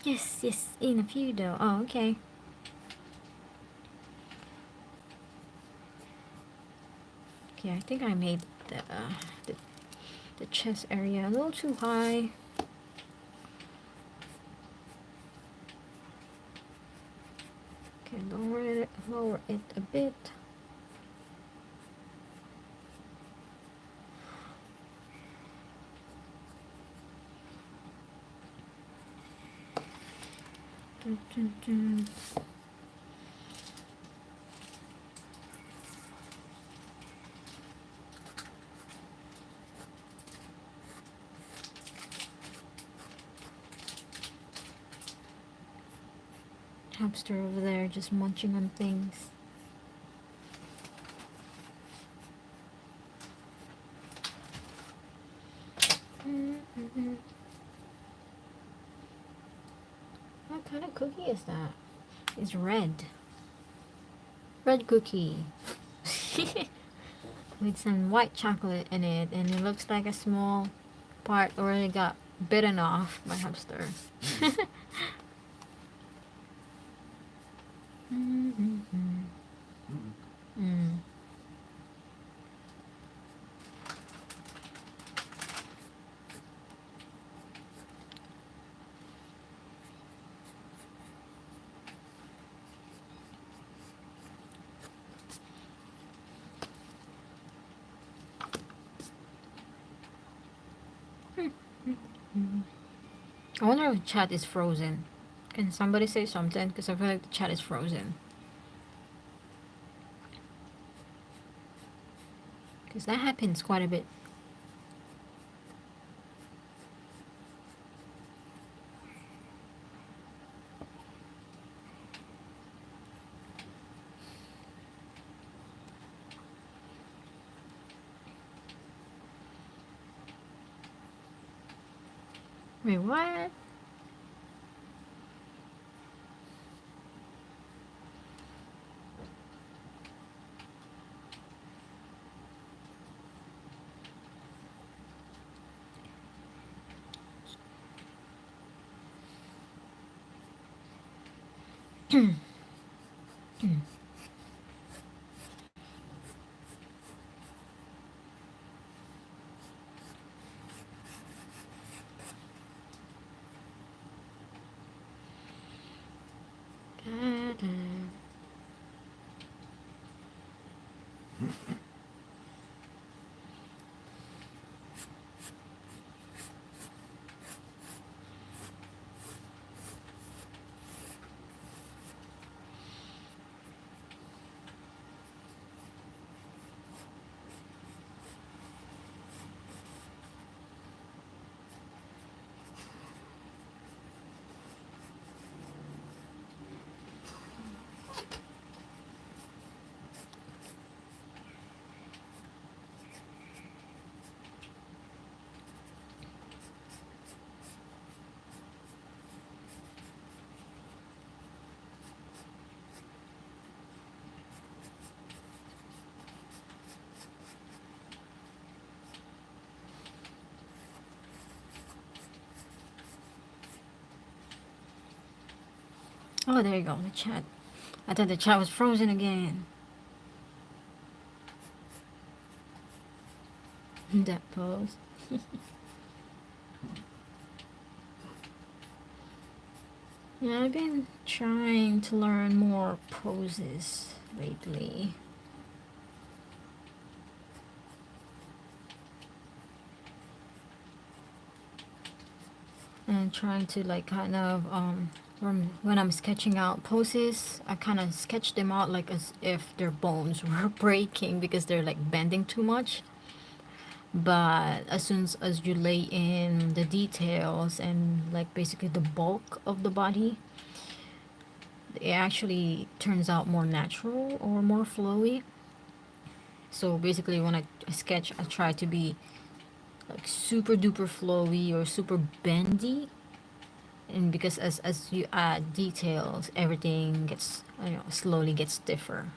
Yes, in a few though. Oh, okay. Okay, I think I made the chest area a little too high. Okay, lower it a bit. Dun, dun, dun. Hamster over there just munching on things. What kind of cookie is that? It's red. Red cookie. With some white chocolate in it, and it looks like a small part already got bitten off by hamster. I wonder if the chat is frozen. Can somebody say something? Because I feel like the chat is frozen. Because that happens quite a bit. Wait, what? Oh, there you go, the chat. I thought the chat was frozen again. That pose. Yeah, I've been trying to learn more poses lately. And trying to like kind of when I'm sketching out poses, I kind of sketch them out like as if their bones were breaking because they're like bending too much. But as soon as you lay in the details and like basically the bulk of the body, it actually turns out more natural or more flowy. So basically when I sketch, I try to be like super duper flowy or super bendy, and because as you add details, everything gets, you know, slowly gets stiffer.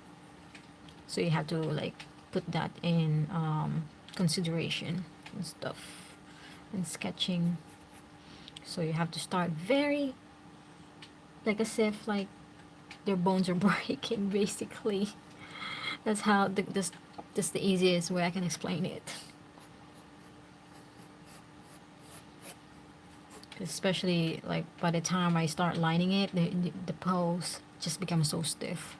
So you have to like put that in consideration and stuff and sketching. So you have to start very like as if like their bones are breaking basically. That's how this the easiest way I can explain it. Especially like by the time I start lining it, the pose just becomes so stiff.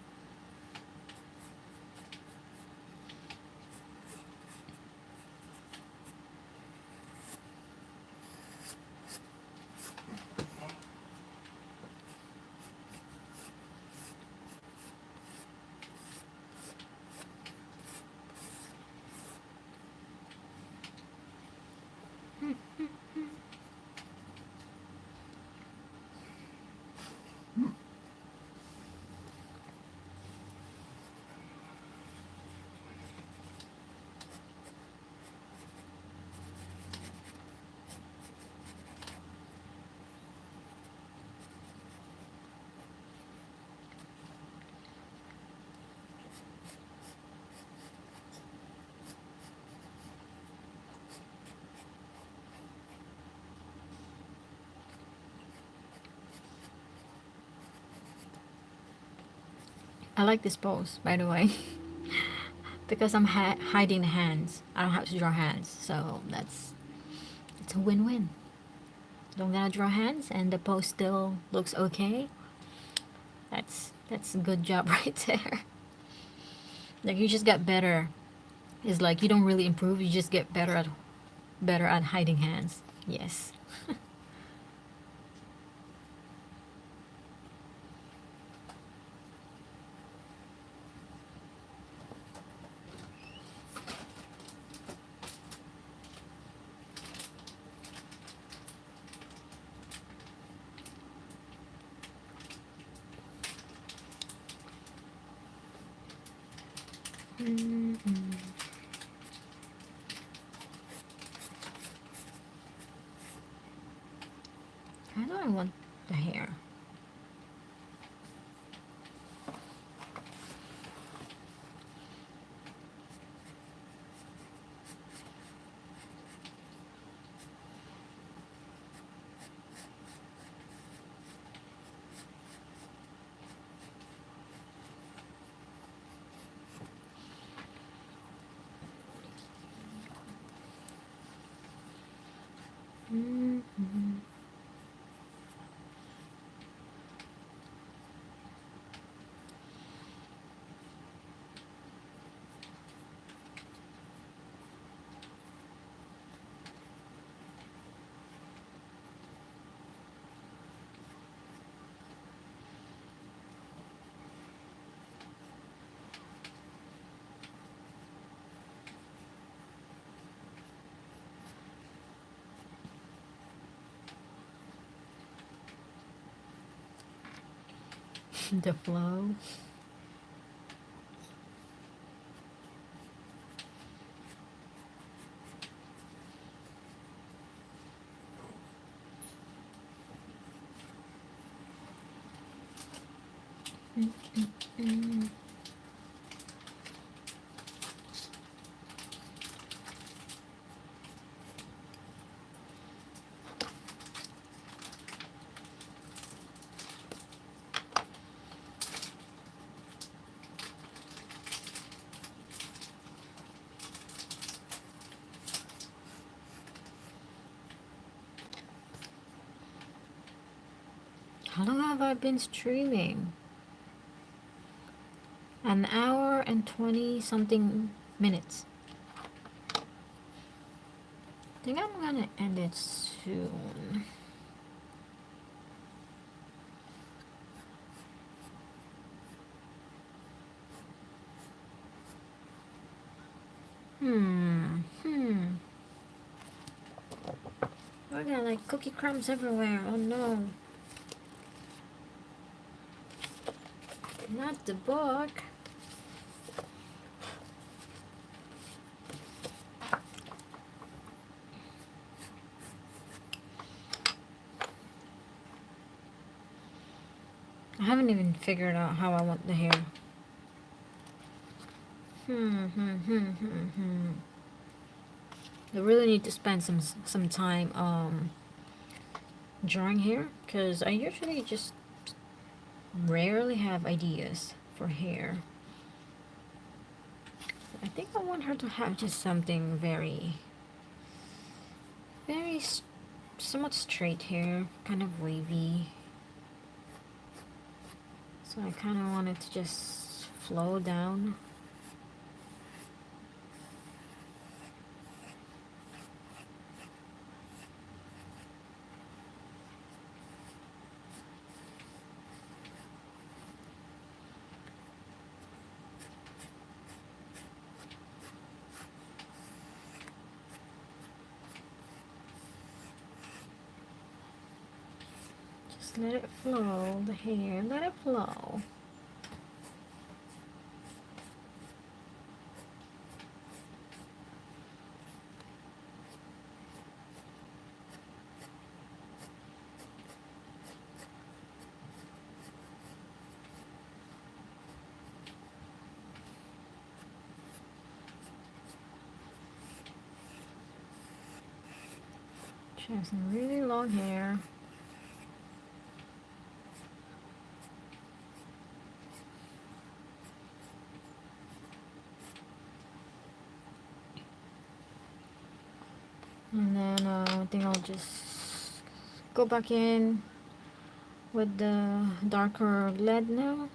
I like this pose, by the way, because I'm hiding the hands. I don't have to draw hands, so it's a win-win. Don't gotta draw hands, and the pose still looks okay. That's a good job right there. Like you just got better. It's like you don't really improve. You just get better at hiding hands. Yes. How do I want the hair? The flow. How long have I been streaming? An hour and 20 something minutes. I think I'm gonna end it soon. I got like cookie crumbs everywhere. Oh no. Not the book. I haven't even figured out how I want the hair. I really need to spend some time drawing hair, because I usually just rarely have ideas for hair. I think I want her to have just something very somewhat straight hair, kind of wavy. So I kind of want it to just flow down. Just let it flow, the hair, let it flow. She has some really long hair. And then I think I'll just go back in with the darker lead now.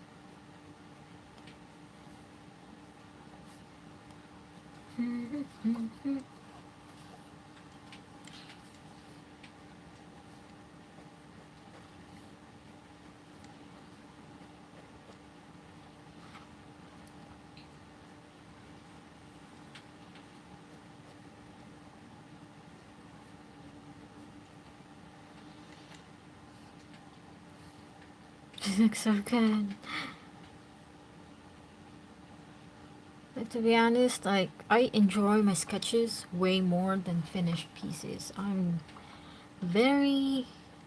She looks so good. To be honest, like, I enjoy my sketches way more than finished pieces. I'm very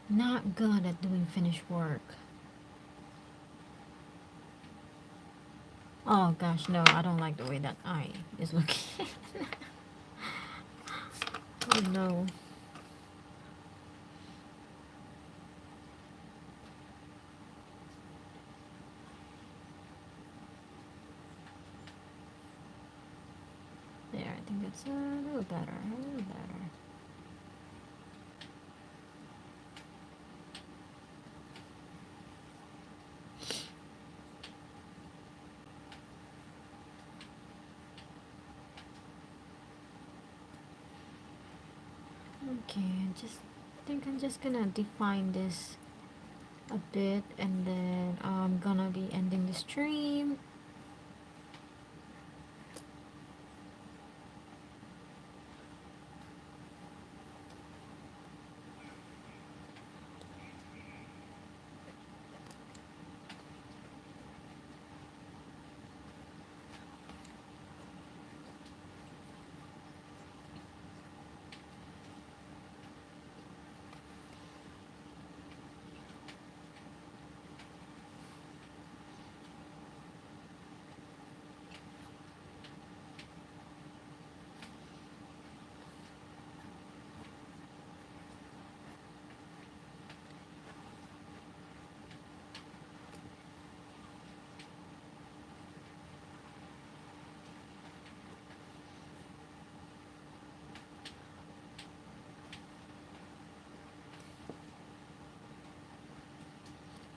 not good at doing finished work. Oh gosh, no, I don't like the way that eye is looking. Oh no. There, I think that's a little better, a little better. Okay, I just think I'm just gonna define this a bit, and then I'm gonna be ending the stream.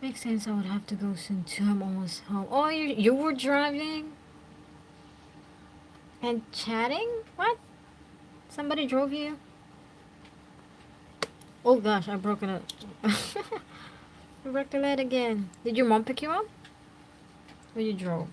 Makes sense. I would have to go soon too. I'm almost home. Oh, you were driving and chatting? What? Somebody drove you? Oh gosh, I broke it. I broke the leg again. Did your mom pick you up? Or you drove?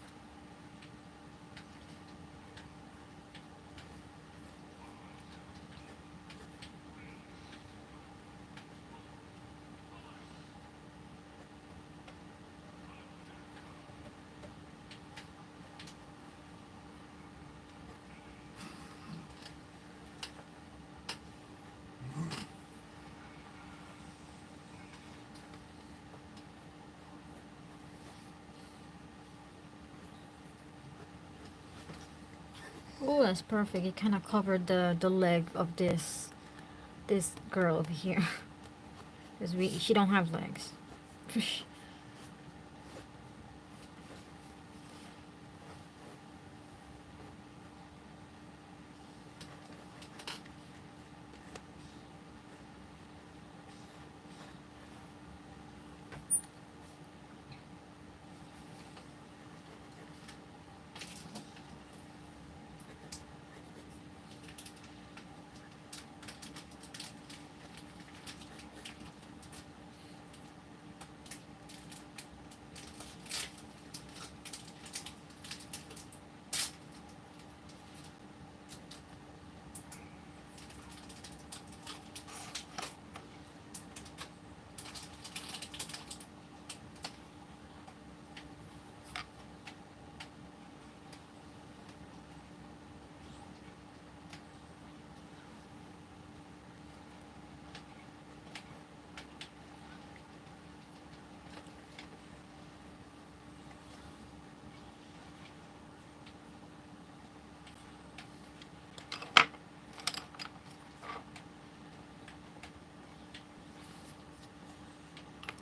Oh, that's perfect. It kind of covered the leg of this girl over here. Because she don't have legs.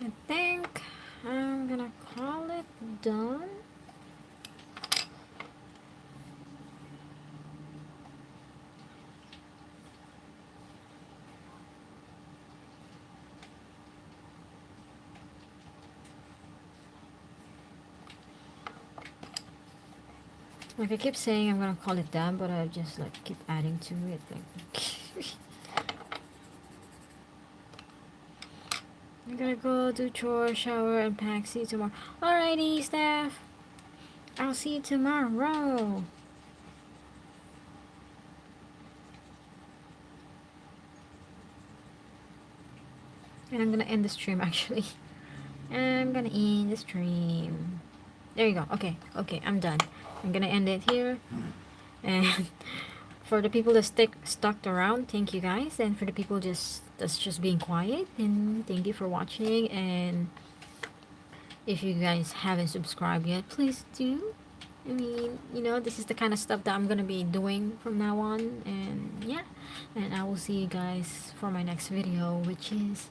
I think I'm gonna call it done. Like I keep saying I'm gonna call it done, but I just like keep adding to it. Like I'm gonna go do chores, shower, and pack. See you tomorrow. Alrighty, staff. I'll see you tomorrow. And I'm gonna end the stream actually. I'm gonna end the stream. There you go. Okay, I'm done. I'm gonna end it here. And for the people that stuck around, thank you guys. And for the people that's just being quiet, and thank you for watching. And if you guys haven't subscribed yet, please do. I mean, you know, this is the kind of stuff that I'm gonna be doing from now on. And yeah, and I will see you guys for my next video, which is,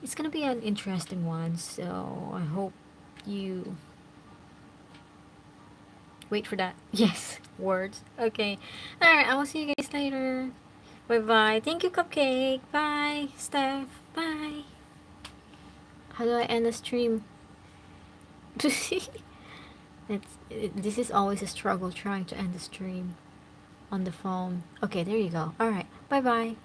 it's gonna be an interesting one. So I hope you wait for that. Yes, words. Okay. Alright, I will see you guys later. Bye bye. Thank you, Cupcake. Bye, Steph. Bye. How do I end the stream? This is always a struggle trying to end the stream on the phone. Okay, there you go. Alright. Bye bye.